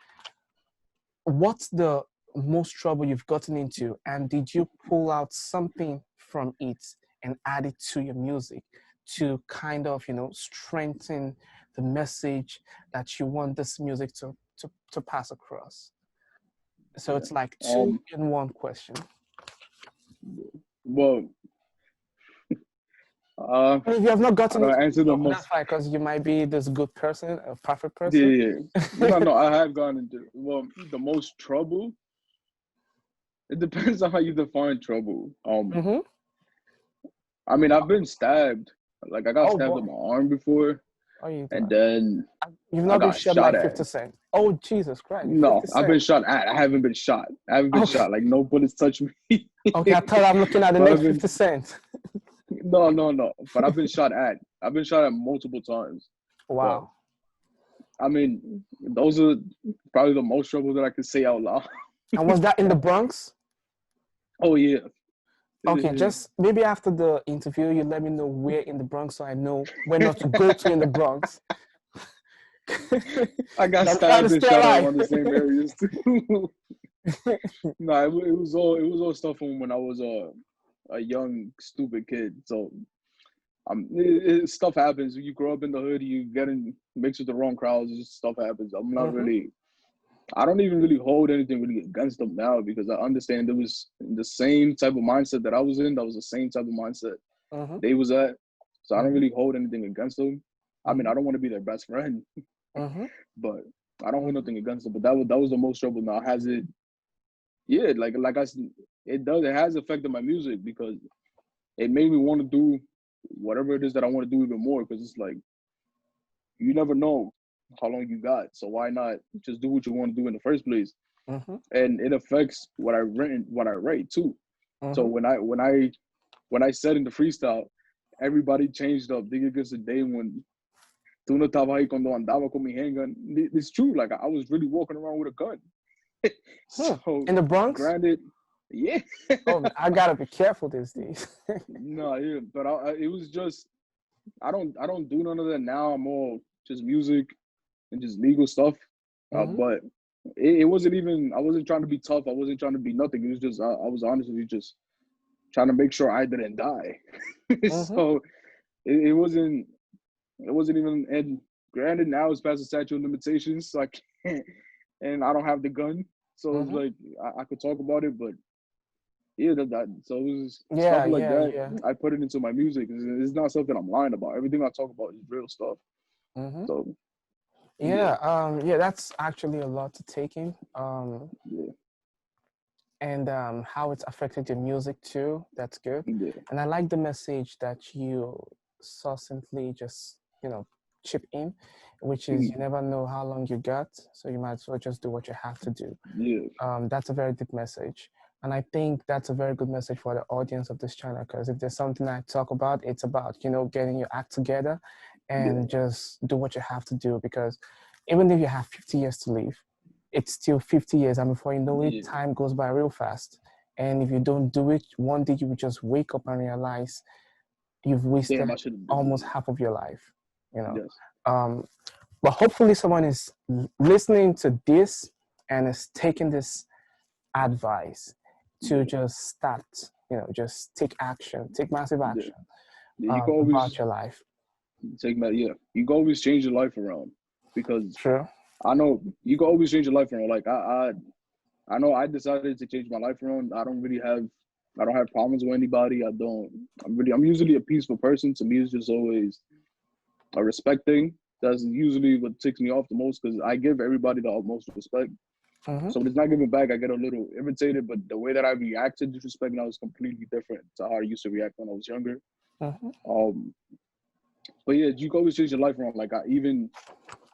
what's the most trouble you've gotten into, and did you pull out something from it and add it to your music to kind of, you know, strengthen the message that you want this music to pass across? So it's like two in one question. Well, if you have not gotten into answer the most, that's fine, because you might be this good person, a perfect person. No, I have gone into, the most trouble. It depends on how you define trouble. I mean, I've been stabbed. Like, I got stabbed in my arm before. And then you've not been shot like 50 Cent. Oh, Jesus Christ. No, I've been shot at. I haven't been shot. Shot. Like, no bullets touch me. Okay, I thought I'm looking at the next 50 Cent. No. But I've been shot at. I've been shot at multiple times. Wow. But, I mean, those are probably the most trouble that I can say out loud. And was that in the Bronx? Oh, yeah. Okay, just maybe after the interview, you let me know where in the Bronx, so I know where not to go to in the Bronx. I got stabbed and shot at on the same areas too. No, it was all stuff from when I was a young stupid kid. So stuff happens. You grow up in the hood, you get in mixed with the wrong crowds. Just stuff happens. I'm not really. I don't even really hold anything really against them now because I understand it was the same type of mindset that I was in. That was the same type of mindset they was at. So I don't really hold anything against them. I mean, I don't want to be their best friend, but I don't hold nothing against them. But that was the most trouble. Now has it? Yeah, like I said, it does. It has affected my music because it made me want to do whatever it is that I want to do even more. Because it's like you never know how long you got, so why not just do what you want to do in the first place? And it affects what I write too. So when I said in the freestyle, everybody changed up. Think it's a day when tú no estabas ahí cuando andaba con mi handgun. It's true. Like I was really walking around with a gun. So in the Bronx? granted, yeah. Oh, I gotta be careful these days. No, yeah, but it was just I don't do none of that now. I'm all just music and just legal stuff. But it wasn't even. I wasn't trying to be tough. I wasn't trying to be nothing. It was just I was honestly just trying to make sure I didn't die. So it wasn't. It wasn't even. And granted, now it's past the statute of limitations, so I can't. And I don't have the gun, so it's like I could talk about it, but yeah, so it was stuff like that. I put it into my music. It's not something I'm lying about. Everything I talk about is real stuff. So yeah, that's actually a lot to take in. And how it's affected your music too. That's good. And I like the message that you succinctly just chip in, which is you never know how long you got, so you might as well just do what you have to do. That's a very deep message. And I think that's a very good message for the audience of this channel, because if there's something I talk about, it's about, getting your act together and just do what you have to do. Because even if you have 50 years to live, it's still 50 years. And before you know it, time goes by real fast. And if you don't do it, one day you will just wake up and realize you've wasted almost half of your life, But hopefully someone is listening to this and is taking this advice to just start, just take action, take massive action about your life. You can always change your life around, because I know you can always change your life around. Like I know I decided to change my life around. I don't have problems with anybody. I'm usually a peaceful person. To me, it's just always a respect thing. That's usually what ticks me off the most, because I give everybody the utmost respect. So when it's not giving back, I get a little irritated. But the way that I react to disrespect now is completely different to how I used to react when I was younger. But yeah, you can always change your life around. Like even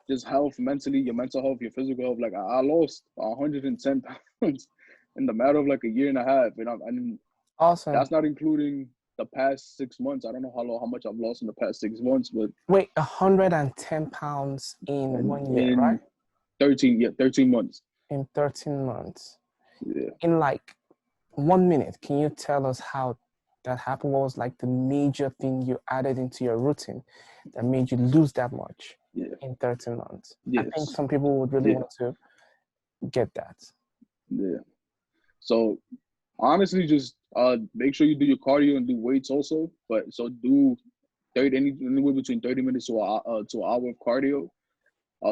just health, mentally, your mental health, your physical health. Like I lost 110 pounds in the matter of like a year and a half, and awesome. That's not including the past 6 months. I don't know how much I've lost in the past 6 months, but wait, 110 pounds in 1 year, right? 13 months. In 13 months. Yeah. In like 1 minute, can you tell us how that happened? What was like the major thing you added into your routine that made you lose that much in 13 months? I think some people would really want to get that. Yeah. So honestly, just make sure you do your cardio and do weights also. But so do anywhere between 30 minutes to an hour of cardio.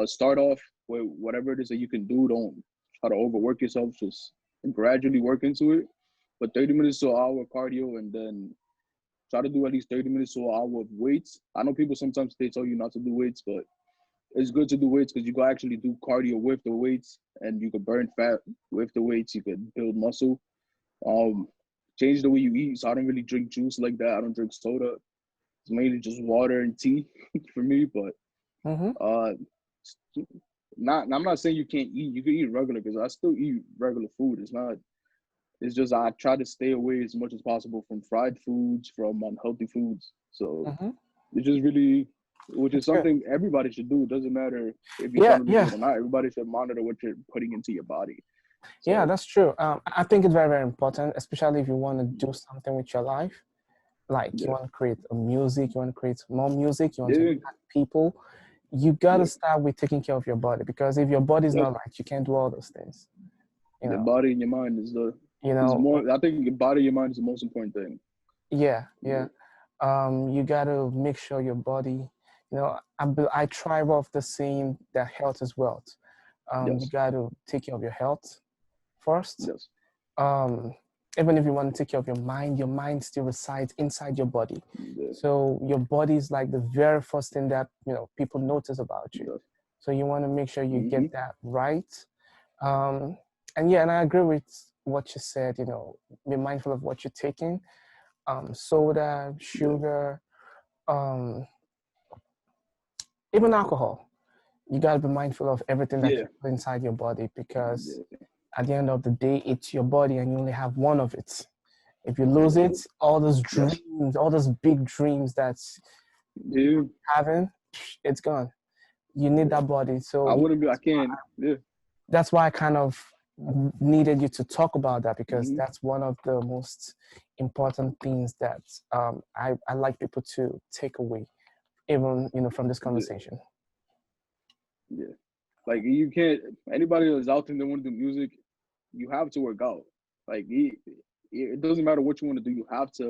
Start off with whatever it is that you can do. Don't try to overwork yourself. Just gradually work into it. But 30 minutes to an hour of cardio, and then try to do at least 30 minutes to an hour of weights. I know people sometimes they tell you not to do weights, but it's good to do weights because you can actually do cardio with the weights, and you can burn fat with the weights. You can build muscle. Change the way you eat. So I don't really drink juice like that. I don't drink soda. It's mainly just water and tea for me. But I'm not saying you can't eat. You can eat regular, because I still eat regular food. It's just I try to stay away as much as possible from fried foods, from unhealthy foods. So it's just really, which is something everybody should do. It doesn't matter if you're trying to lose weight or not. Everybody should monitor what you're putting into your body. So, yeah, that's true. I think it's very, very important, especially if you want to do something with your life. Like you want to create music, you want to create more music, you want to impact people. You got to start with taking care of your body, because if your body's not right, you can't do all those things. you Your know, body and your mind you is know, more. I think your body, your mind is the most important thing. yeah, Yeah. yeah. You got to make sure your body, I thrive off the saying that health is wealth. You Yes. got to take care of your health first. Yes. Um, Even if you want to take care of your mind still resides inside your body. Yeah. So your body is like the very first thing that, people notice about you. Yes. So you want to make sure you Mm-hmm. get that right. Um, and yeah, and I agree with what you said, be mindful of what you're taking. Soda, Yeah. sugar, um, even alcohol. You got to be mindful of everything that Yeah. you put inside your body, because Yeah. at the end of the day, it's your body and you only have one of it. If you lose Yeah. it, all those Yes. dreams, all those big dreams that Yeah. having, it's gone. You need Yeah. that body. I So wouldn't be. I can't. Yeah. that's why I kind of needed you to talk about that, because Mm-hmm. that's one of the most important things that I like people to take away, even from this Yeah. conversation. Yeah. Like you can't. Anybody that's out there that want to do music, you have to work out. Like it doesn't matter what you want to do. You have to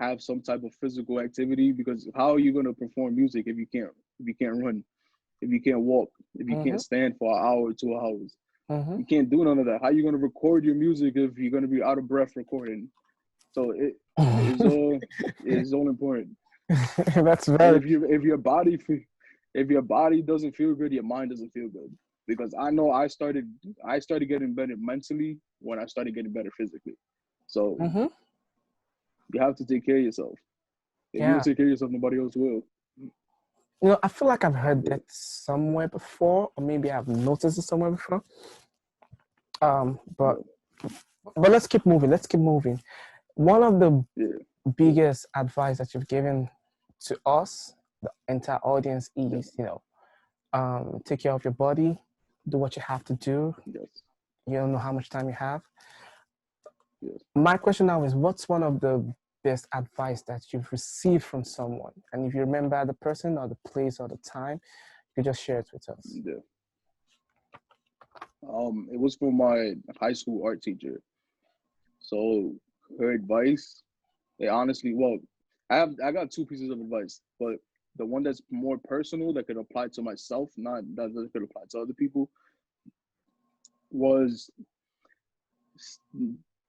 have some type of physical activity, because how are you going to perform music if you can't run, if you can't walk, if you Mm-hmm. can't stand for an hour, 2 hours? Mm-hmm. You can't do none of that. How are you going to record your music if you're going to be out of breath recording? So it's all important. That's And very if your body doesn't feel good, your mind doesn't feel good. Because I know I started getting better mentally when I started getting better physically. So mm-hmm. you have to take care of yourself. If you don't Yeah. take care of yourself, nobody else will. I feel like I've heard Yeah. that somewhere before, or maybe I've noticed it somewhere before. But Yeah. let's keep moving. Let's keep moving. One of the Yeah. biggest advice that you've given to us, the entire audience, Yeah. is take care of your body, do what you have to do. Yes. You don't know how much time you have. Yes. My question now is, what's one of the best advice that you've received from someone? And if you remember the person or the place or the time, you just share it with us. Yeah. It was for my high school art teacher. So her advice, they honestly, well, I got two pieces of advice, but the one that's more personal that could apply to myself, not that could apply to other people, was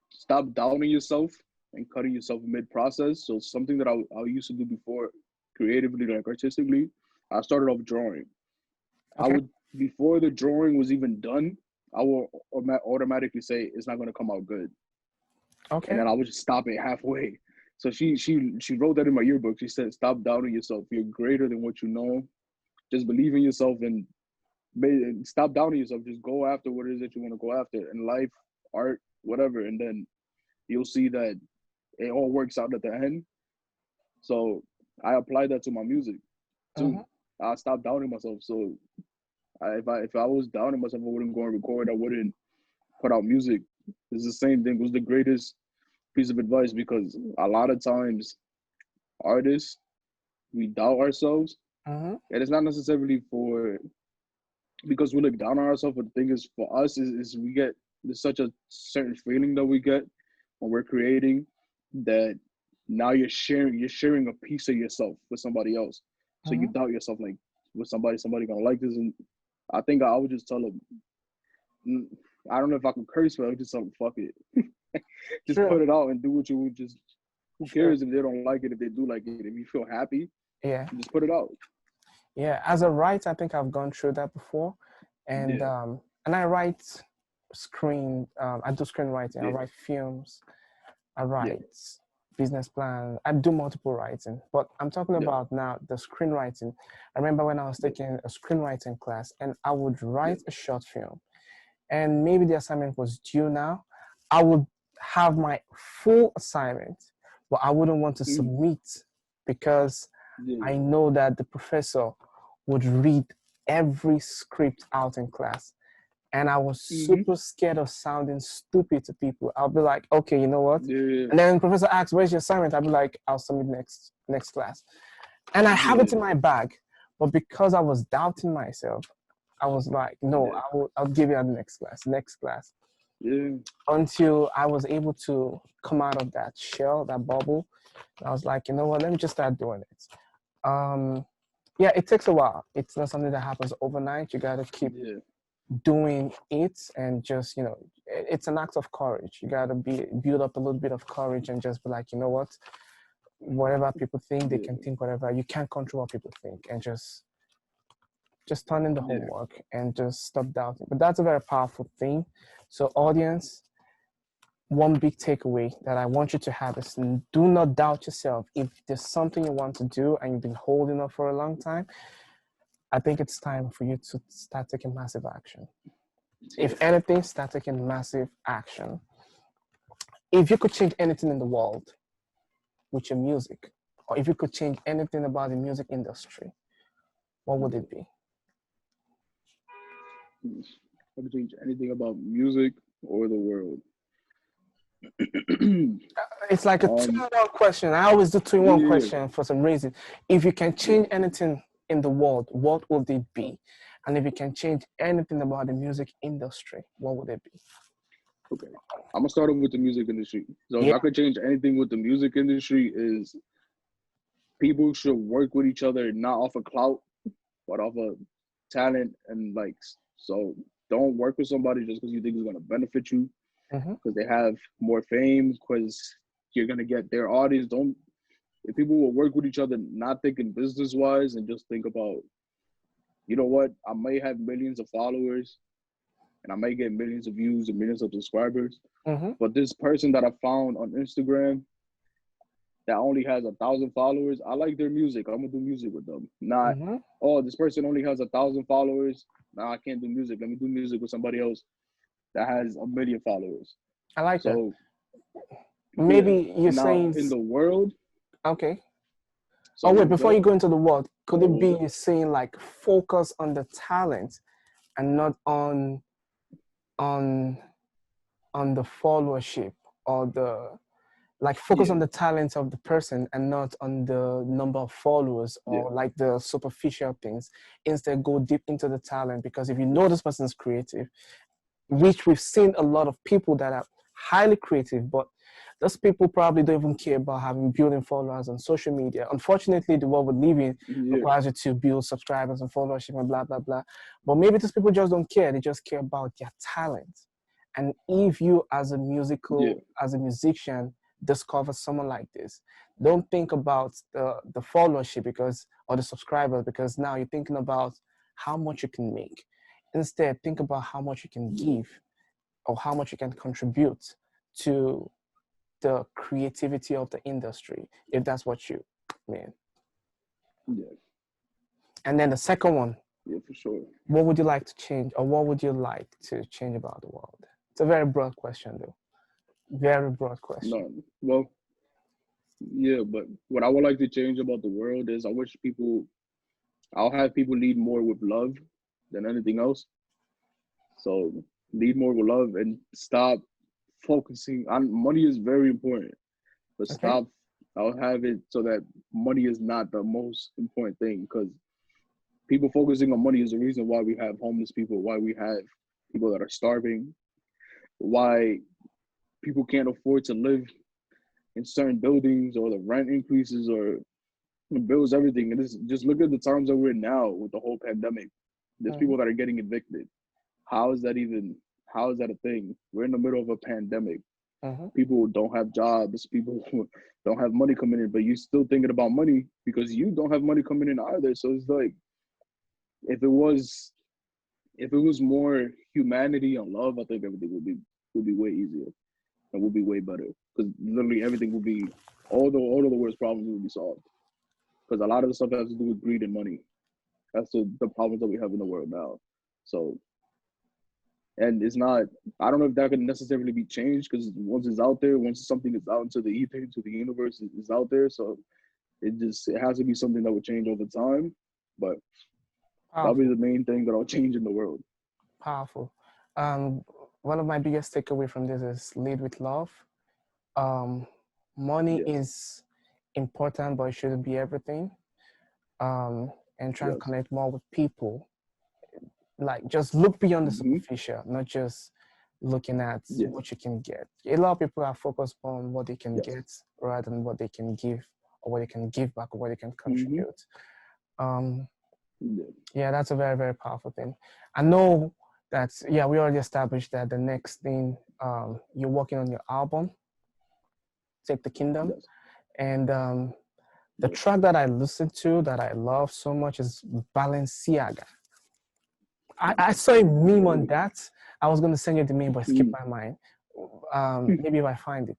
stop doubting yourself and cutting yourself mid process. So something that I used to do before, creatively, like artistically, I started off drawing. I Okay. would, before the drawing was even done, I will automatically say it's not going to come out good, and Okay. then I would just stop it halfway. So she wrote that in my yearbook. She said, "Stop doubting yourself. You're greater than what you know. Just believe in yourself and stop doubting yourself. Just go after what it is that you want to go after in life, art, whatever, and then you'll see that it all works out at the end." So I applied that to my music too. Mm-hmm. I stopped doubting myself. So if I was doubting myself, I wouldn't go and record. I wouldn't put out music. It's the same thing. It was the greatest piece of advice, because a lot of times artists, we doubt ourselves, Mm-hmm. and it's not necessarily for because we look down on ourselves. But the thing is, for us, is we get there's such a certain feeling that we get when we're creating, that now you're sharing a piece of yourself with somebody else. So you Mm-hmm. doubt yourself, like, was somebody gonna like this? And I think I would just tell them, I don't know if I can curse, but I would just tell them, fuck it. Just True. put it out and do what you would. Just who True. cares if they don't like it? If they do like it, if you feel happy, Yeah. just put it out. Yeah. As a writer, I think I've gone through that before, and Yeah. I write I do screenwriting. I Yeah. write films. I Yeah. write business plan. I do multiple writing, but I'm talking Yeah. about now the screenwriting. I remember when I was Yeah. taking a screenwriting class, and I would Yeah. write a short film, and maybe the assignment was due now. I would have my full assignment, but I wouldn't want to Mm. submit, because Yeah. I know that the professor would read every script out in class. And I was Mm-hmm. super scared of sounding stupid to people. I'll be like, okay, you know what? Yeah. And then professor asks, where's your assignment? I'll be like, I'll submit next class. And I have it Yeah. in my bag. But because I was doubting myself, I was like, no, Yeah. I'll give you at the next class. Yeah. until I was able to come out of that shell, that bubble. I was like, you know what, let me just start doing it. Yeah, it takes a while. It's not something that happens overnight. You got to keep Yeah. doing it, and just, it's an act of courage. You got to build up a little bit of courage and just be like, you know what, whatever people think, they can Yeah. think whatever. You can't control what people think, and just turn in the Yeah. homework and just stop doubting. But that's a very powerful thing. So audience, one big takeaway that I want you to have is, do not doubt yourself. If there's something you want to do and you've been holding up for a long time, I think it's time for you to start taking massive action. Yeah. If anything, start taking massive action. If you could change anything in the world with your music, or if you could change anything about the music industry, what would it be? I could change anything about music or the world. It's like a um, 2-in-1 question. I always do 2-in-1 yeah, question for some reason. If you can yeah, change anything in the world, what would it be? And if you can change anything about the music industry, what would it be? okay. I'm gonna start off with the music industry. So if Yeah. I could change anything with the music industry, is people should work with each other, not off of clout, but off of talent and likes. So don't work with somebody just because you think it's gonna benefit you, Mm-hmm. because they have more fame, because you're gonna get their audience. Don't If people will work with each other, not thinking business wise, and just think about, you know what, I may have millions of followers and I may get millions of views and millions of subscribers, Mm-hmm. but this person that I found on Instagram that only has 1,000 followers, I like their music. I'm gonna do music with them. Not, Mm-hmm. oh, this person only has 1,000 followers. Now I can't do music. Let me do music with somebody else that has 1 million followers. I like that. So yeah. Maybe you're Now saying, in the world, okay. Oh, wait, sorry, go before ahead. you go into the world, could Oh, it what was be that? you're saying like focus on the talent and not on on the followership, or the, like, focus Yeah, on the talent of the person and not on the number of followers, yeah, or like the superficial things. Instead, go deep into the talent, because if you know this person's creative, which we've seen a lot of people that are highly creative, but those people probably don't even care about having building followers on social media. Unfortunately, the world we live in yeah, requires you to build subscribers and followership and blah blah blah. But maybe these people just don't care. They just care about their talent. And if you, yeah, as a musician, discover someone like this, don't think about the followership, because, or the subscribers, because now you're thinking about how much you can make. Instead, think about how much you can yeah, give, or how much you can contribute to the creativity of the industry, if that's what you mean. yeah, And then the second one, yeah, for sure. what would you like to change, or what would you like to change about the world? It's a very broad question, though. Very broad question. None. Well, yeah, but what I would like to change about the world is I'll have people lead more with love than anything else. So lead more with love and stop focusing on money is very important, but Okay. stop. I'll have it so that money is not the most important thing, because people focusing on money is the reason why we have homeless people, why we have people that are starving, why people can't afford to live in certain buildings, or the rent increases, or the bills, everything. And this, just look at the times that we're in now with the whole pandemic. There's Mm-hmm. people that are getting evicted. How is that even? How is that a thing? We're in the middle of a pandemic. Mm-hmm. People don't have jobs. People don't have money coming in, but you still thinking about money because you don't have money coming in either. So it's like, if it was if it was more humanity and love, I think everything would be way easier and would be way better, because literally everything would be, all of the world's problems would be solved, because a lot of the stuff has to do with greed and money. That's the problems that we have in the world now. So, and it's not, I don't know if that can necessarily be changed, because once it's out there, once something is out into the ether, into the universe, it's out there. So it has to be something that would change over time. But that'll be Powerful. the main thing that I'll change in the world. Powerful. Um, One of my biggest takeaway from this is lead with love. Um, Money Yes, is important, but it shouldn't be everything. And try and yes. connect more with people. Like, just look beyond the Hmm. superficial, not just looking at Yeah. what you can get. A lot of people are focused on what they can Yes. get rather than what they can give or what they can give back or what they can Mm-hmm. contribute. Um, Yeah. yeah, that's a very, very powerful thing. I know that, yeah, we already established that the next thing, you're working on your album, Take the Kingdom. Yes. And the Yes. track that I listened to that I love so much is Balenciaga. I saw a meme on that. I was going to send you the meme, but it skipped my mind. Maybe if I find it.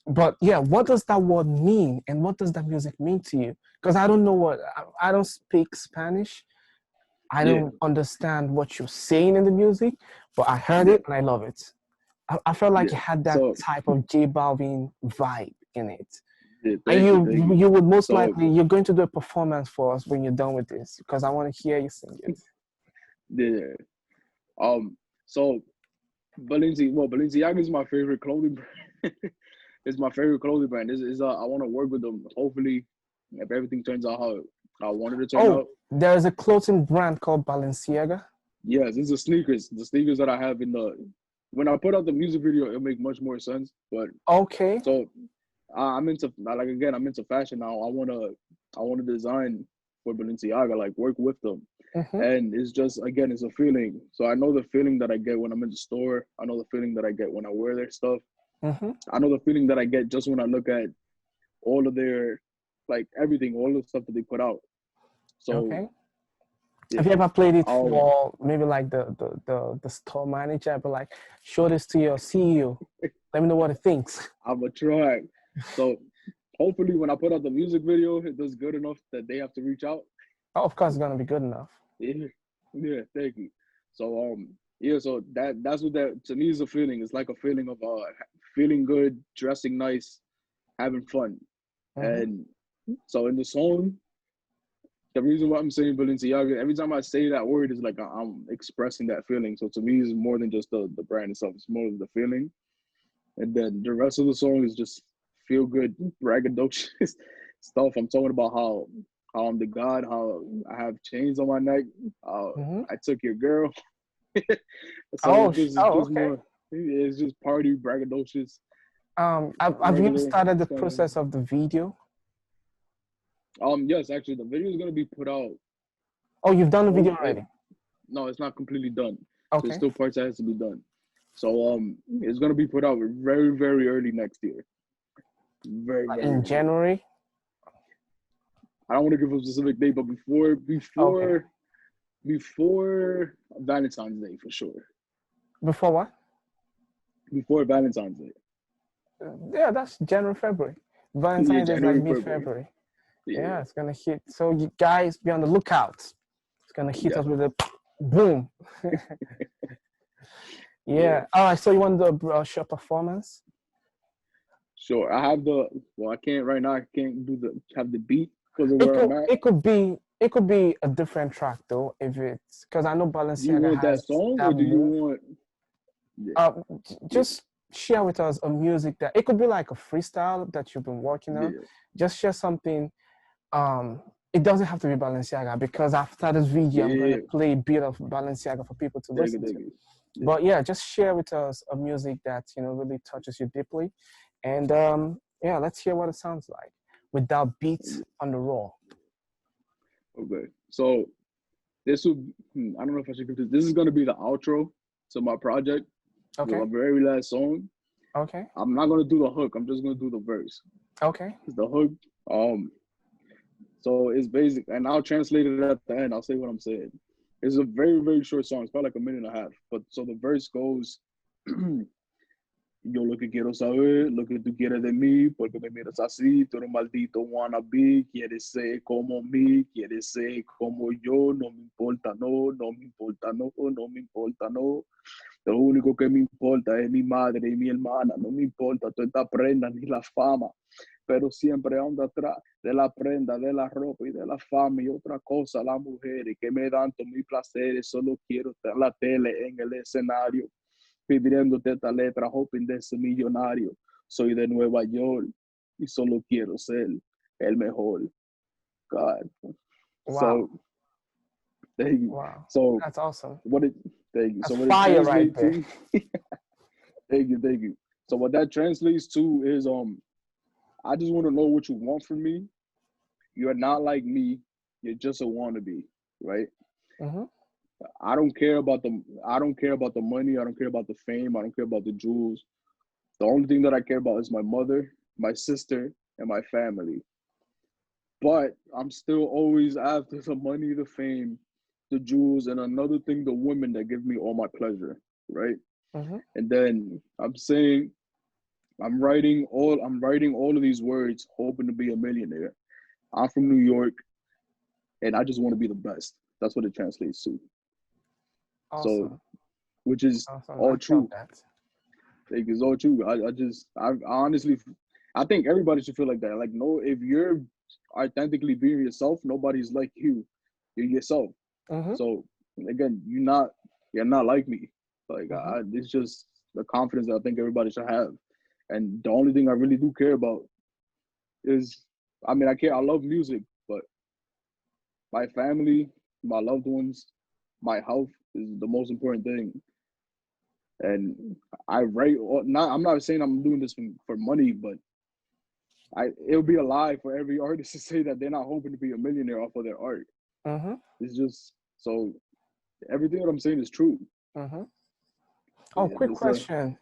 But yeah, what does that word mean? And what does that music mean to you? Because I don't know I don't speak Spanish. I Yeah. don't understand what you're saying in the music, but I heard Yeah. it and I love it. I felt like Yeah. it had that So type of J Balvin vibe in it. yeah, And thank you, thank you. you would most So likely, you're going to do a performance for us when you're done with this because I want to hear you sing it. yeah. So Balenciaga is my favorite clothing brand. It's my favorite clothing brand. I want to work with them. Hopefully, if everything turns out how I wanted it to turn Oh, out. there is a clothing brand called Balenciaga. Yes, these are sneakers. The sneakers that I have in the when I put out the music video, it'll make much more sense. But Okay. so I'm into like again, I'm into fashion now. I wanna design for Balenciaga, like work with them. Mm-hmm. And it's just again, it's a feeling. So I know the feeling that I get when I'm in the store. I know the feeling that I get when I wear their stuff. Mm-hmm. I know the feeling that I get just when I look at all of their like everything, all the stuff that they put out. So Okay. yeah. Have you ever played it I'll for maybe like the store manager, but like show this to your CEO? Let me know what it thinks. I'm a try. So hopefully when I put out the music video, it does good enough that they have to reach out. Oh, of course, it's gonna be good enough. Yeah, yeah, thank you. So yeah, so that's what that to me is a feeling. It's like a feeling of feeling good, dressing nice, having fun. Mm-hmm. And so in the song, the reason why I'm saying Balenciaga, every time I say that word is like I'm expressing that feeling. So to me it's more than just the brand itself, it's more of the feeling. And then the rest of the song is just feel good, braggadocious stuff. I'm talking about how I'm the God, how I have chains on my neck, Mm-hmm. I took your girl. So Oh, it's oh, just okay. more, it's just party braggadocious, Have you regular. started the It's kind process of the video? of yes, actually the video is gonna be put out. Oh, you've done the Hope video it, already. no, it's not completely done. There's Okay. still parts that has to be done. So it's gonna be put out very very early next year. Very Like very in early. January. I don't want to give a specific date, but Okay. before Valentine's Day for sure. Before what? Before Valentine's Day. Yeah, that's January, February. Yeah, Valentine's Day is like January, February. mid-February. Yeah. Yeah, it's gonna hit. So you guys be on the lookout. It's gonna hit Yeah. us with a boom. Yeah. Yeah. All right. So you want to do a short performance? Sure. I have I can't right now. I can't have the beat because of It where I'm could at. it could be it could be a different track though if it's because I know Do you Balenciaga want that has song or that do you move. want yeah, yeah, Just share with us a music that it could be like a freestyle that you've been working on. yeah, Just share something. It doesn't have to be Balenciaga because after this video, I'm gonna yeah. play a bit of Balenciaga for people to Thank you, listen to. thank you. Yeah. But yeah, just share with us a music that really touches you deeply, and yeah, let's hear what it sounds like without beats on the raw. Okay. So this will I don't know if I should give this. This is gonna be the outro to my project. The Okay, very last song. okay, I'm not gonna do the hook. I'm just gonna do the verse. okay. The hook. So it's basic, and I'll translate it at the end. I'll say what I'm saying. It's a very very short song. It's probably like a minute and a half. But so the verse goes. Yo lo que quiero saber, lo que tú quieres de mí, porque me miras así, tú eres un maldito wannabe, quieres ser como mí, quieres ser como yo, no me importa, no, no me importa, no, no me importa, no. Lo único que me importa es mi madre y mi hermana, no me importa toda esta prenda ni la fama, pero siempre ando atrás de la prenda, de la ropa y de la fama y otra cosa, las mujeres que me dan todos mis placeres, solo quiero estar la tele en el escenario, pidiéndote esta letra, hoping de ese millonario. Soy de Nueva York y solo quiero ser el mejor. God. Wow, So, thank you. wow, So, that's awesome. what it, thank you. That's So, what it fire right translates there. to, Thank you, thank you. So what that translates to is I just want to know what you want from me. You're not like me. You're just a wannabe, right? Mm-hmm. I don't care about the money. I don't care about the fame. I don't care about the jewels. The only thing that I care about is my mother, my sister, and my family. But I'm still always after the money, the fame, the jewels, and another thing, the women that give me all my pleasure, right? Mm-hmm. And then I'm saying I'm writing all of these words, hoping to be a millionaire. I'm from New York, and I just want to be the best. That's what it translates to. So, Awesome. which is Awesome. I all felt true. that. Like, it's all true. I honestly, I think everybody should feel like that. Like, no, if you're authentically being yourself, nobody's like you. You're yourself. Mm-hmm. So again, you're not like me. Like, Mm-hmm. it's just the confidence that I think everybody should have. And the only thing I really do care about is, I mean, I love music, but my family, my loved ones, my health is the most important thing. And I write, not, I'm not saying I'm doing this for money, but it'll be a lie for every artist to say that they're not hoping to be a millionaire off of their art. Mm-hmm. It's just, so everything that I'm saying is true. Mm-hmm. Oh, Yeah, quick this, question.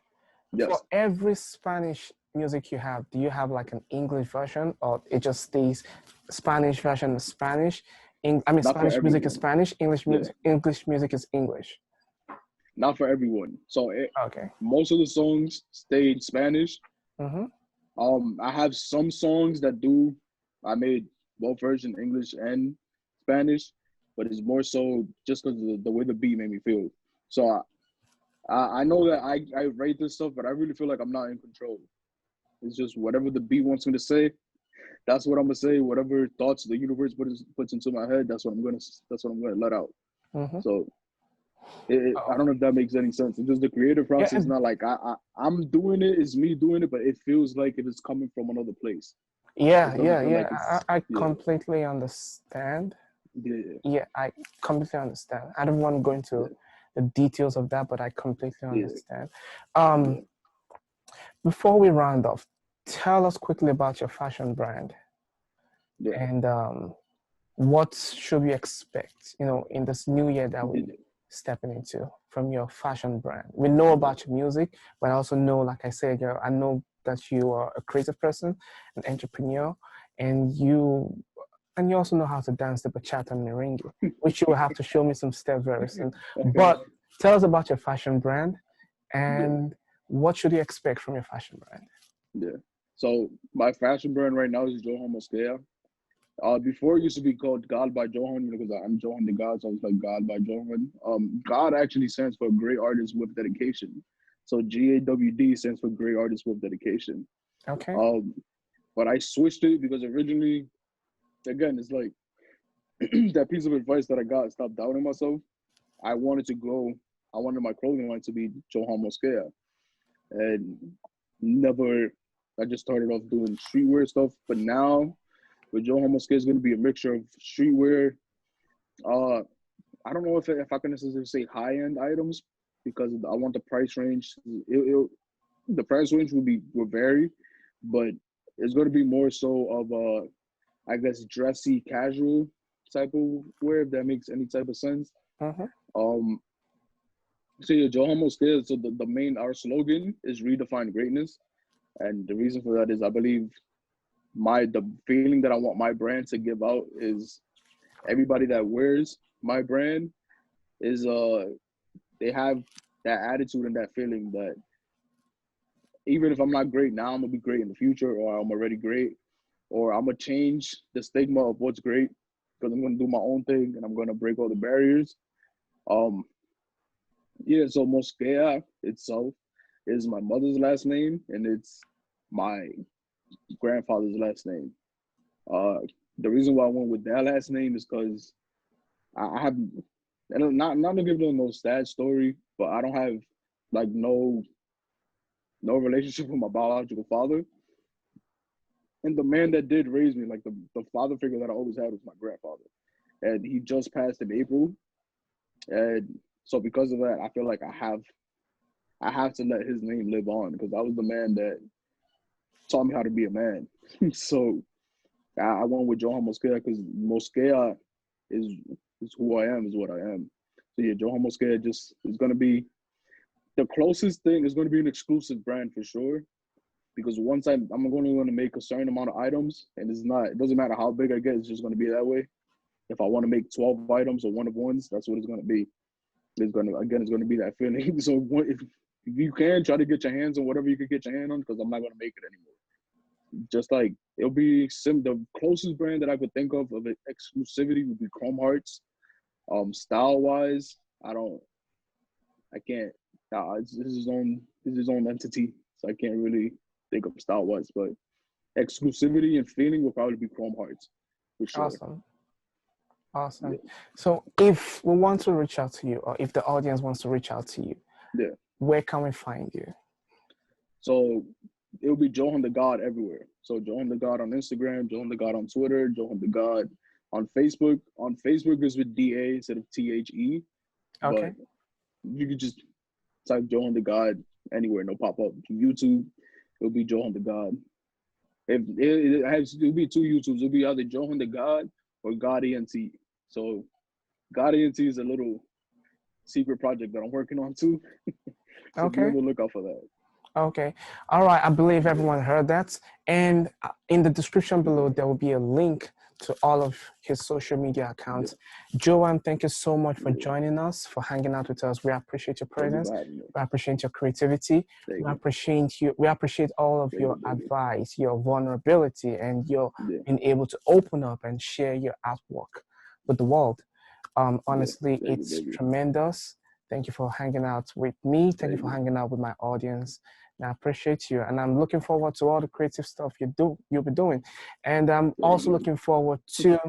For yes, every Spanish music you have, do you have like an English version or it just stays Spanish version is Spanish? I mean, not for Spanish music is everyone. Spanish, Yeah, English music is English. not for everyone. So Okay. most of the songs stay in Spanish. Mm-hmm. I have some songs that do. I made both version English and Spanish, but it's more so just because of the way the beat made me feel. So I know that I write this stuff, but I really feel like I'm not in control. It's just whatever the beat wants me to say, that's what I'm gonna say. Whatever thoughts the universe puts into my head, that's what I'm gonna let out. Mm-hmm. So I Oh, don't know if that makes any sense. It's just the creative yeah, process. Not like I'm doing it. It's me doing it, but it feels like it is coming from another place. yeah, It doesn't yeah, feel yeah. like it's I yeah, completely understand. yeah, Yeah, I completely understand. I don't want to go into yeah, the details of that, but I completely yeah, understand. yeah, Um, Before we round off, tell us quickly about your fashion brand yeah, and what should we expect, in this new year that we yeah, stepping into from your fashion brand. We know about your music, but I also know, like I said, I know that you are a creative person, an entrepreneur, and you also know how to dance the bachata and merengue, which you will have to show me some steps very soon. okay, But tell us about your fashion brand yeah, and what should you expect from your fashion brand? yeah. So my fashion brand right now is Johan Mosquea. Before it used to be called God by Johan, because I'm Johan the Gawd, so it's like God by Johan. God actually stands for Great Artist with Dedication. So GAWD stands for Great Artist with Dedication. Okay. Um, but I switched it because originally, again, it's like that piece of advice that I got, stop doubting myself. I wanted to go, I wanted my clothing line to be Johan Mosquea. And never, I just started off doing streetwear stuff. But now, with Johan Mosquea, is going to be a mixture of streetwear. Uh, I don't know if I can necessarily say high end items because I want the price range. The price range will vary, but it's going to be more so of I guess dressy, casual type of wear. If that makes any type of sense. Mm-hmm. Um, so yeah, Johan Mosquea. So the main our slogan is redefine greatness, and the reason for that is I believe the feeling that I want my brand to give out is everybody that wears my brand is they have that attitude and that feeling that even if I'm not great now, I'm gonna be great in the future, or I'm already great, or I'm gonna change the stigma of what's great because I'm gonna do my own thing and I'm gonna break all the barriers. Um, yeah, so Mosquea itself is my mother's last name and it's my grandfather's last name. Uh, the reason why I went with that last name is because I have, and not to give them no sad story, but I don't have like no relationship with my biological father. And the man that did raise me, like the father figure that I always had was my grandfather. And he just passed in April. And so because of that, I feel like I have to let his name live on because I was the man that taught me how to be a man. So I went with Johan Mosquea because Mosquea is who I am, is what I am. So yeah, Johan Mosquea just is gonna be the closest thing. Is going to be an exclusive brand for sure. Because once I'm going to want to make a certain amount of items, and it doesn't matter how big I get, it's just going to be that way. If I want to make 12 items or one of ones, that's what it's going to be. It's going to be that feeling. So if you can try to get your hands on whatever you can get your hand on, because I'm not going to make it anymore. Just like it'll be the closest brand that I could think of exclusivity would be Chrome Hearts. Style wise, I can't. It's his own entity, so I can't really think of style wise. But exclusivity and feeling will probably be Chrome Hearts for sure. Awesome. Yeah. So if we want to reach out to you, or if the audience wants to reach out to you, where can we find you? So it'll be Johan the Gawd everywhere. So Johan the Gawd on Instagram, Johan the Gawd on Twitter, Johan the Gawd on Facebook. On Facebook is with DA instead of THE. Okay. But you could just type Johan the Gawd anywhere, no pop up. YouTube, it'll be Johan the Gawd. It'll be two YouTubes. It'll be either Johan the Gawd or God ENT. So God ENT is a little secret project that I'm working on too. So okay. Be on the lookout for that. Okay. All right. I believe everyone heard that. And in the description below, there will be a link to all of his social media accounts. Johan, thank you so much for joining us, for hanging out with us. We appreciate your presence. We appreciate your creativity. We appreciate you. We appreciate all of your advice, your vulnerability, and your being able to open up and share your artwork with the world. Honestly, it's tremendous. Thank you for hanging out with me. Thank you for hanging out with my audience. And I appreciate you. And I'm looking forward to all the creative stuff you'll be doing. And I'm also looking forward to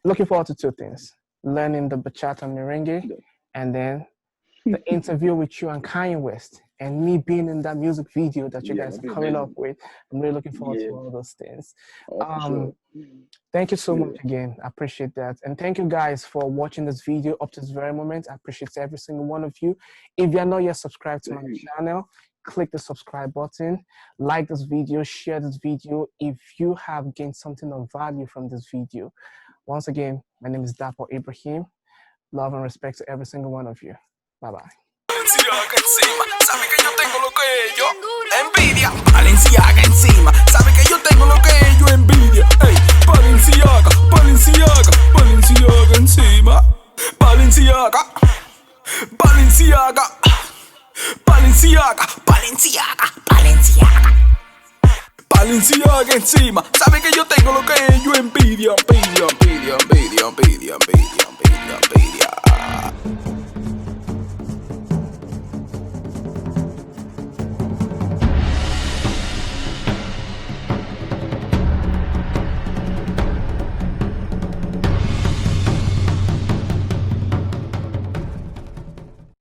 two things: learning the bachata merengue, and then the interview with you and Kanye West, and me being in that music video that you guys are coming up with. I'm really looking forward to all those things. Thank you so much again. I appreciate that. And thank you guys for watching this video up to this very moment. I appreciate every single one of you. If you're not yet subscribed to my channel, click the subscribe button, like this video, share this video if you have gained something of value from this video. Once again, my name is Dapo Ibrahim. Love and respect to every single one of you. Bye-bye. Balenciaga encima, sabe que yo tengo lo que ellos envidia. Balenciaga encima, sabe que yo tengo lo que ellos envidia. Ey, Balenciaga, Balenciaga, Balenciaga encima. Balenciaga, Balenciaga, Balenciaga, Balenciaga, Balenciaga. Balenciaga encima, sabe que yo tengo lo que ellos envidia. Envidia, envidia, envidia, envidia, envidia, envidia, envidia.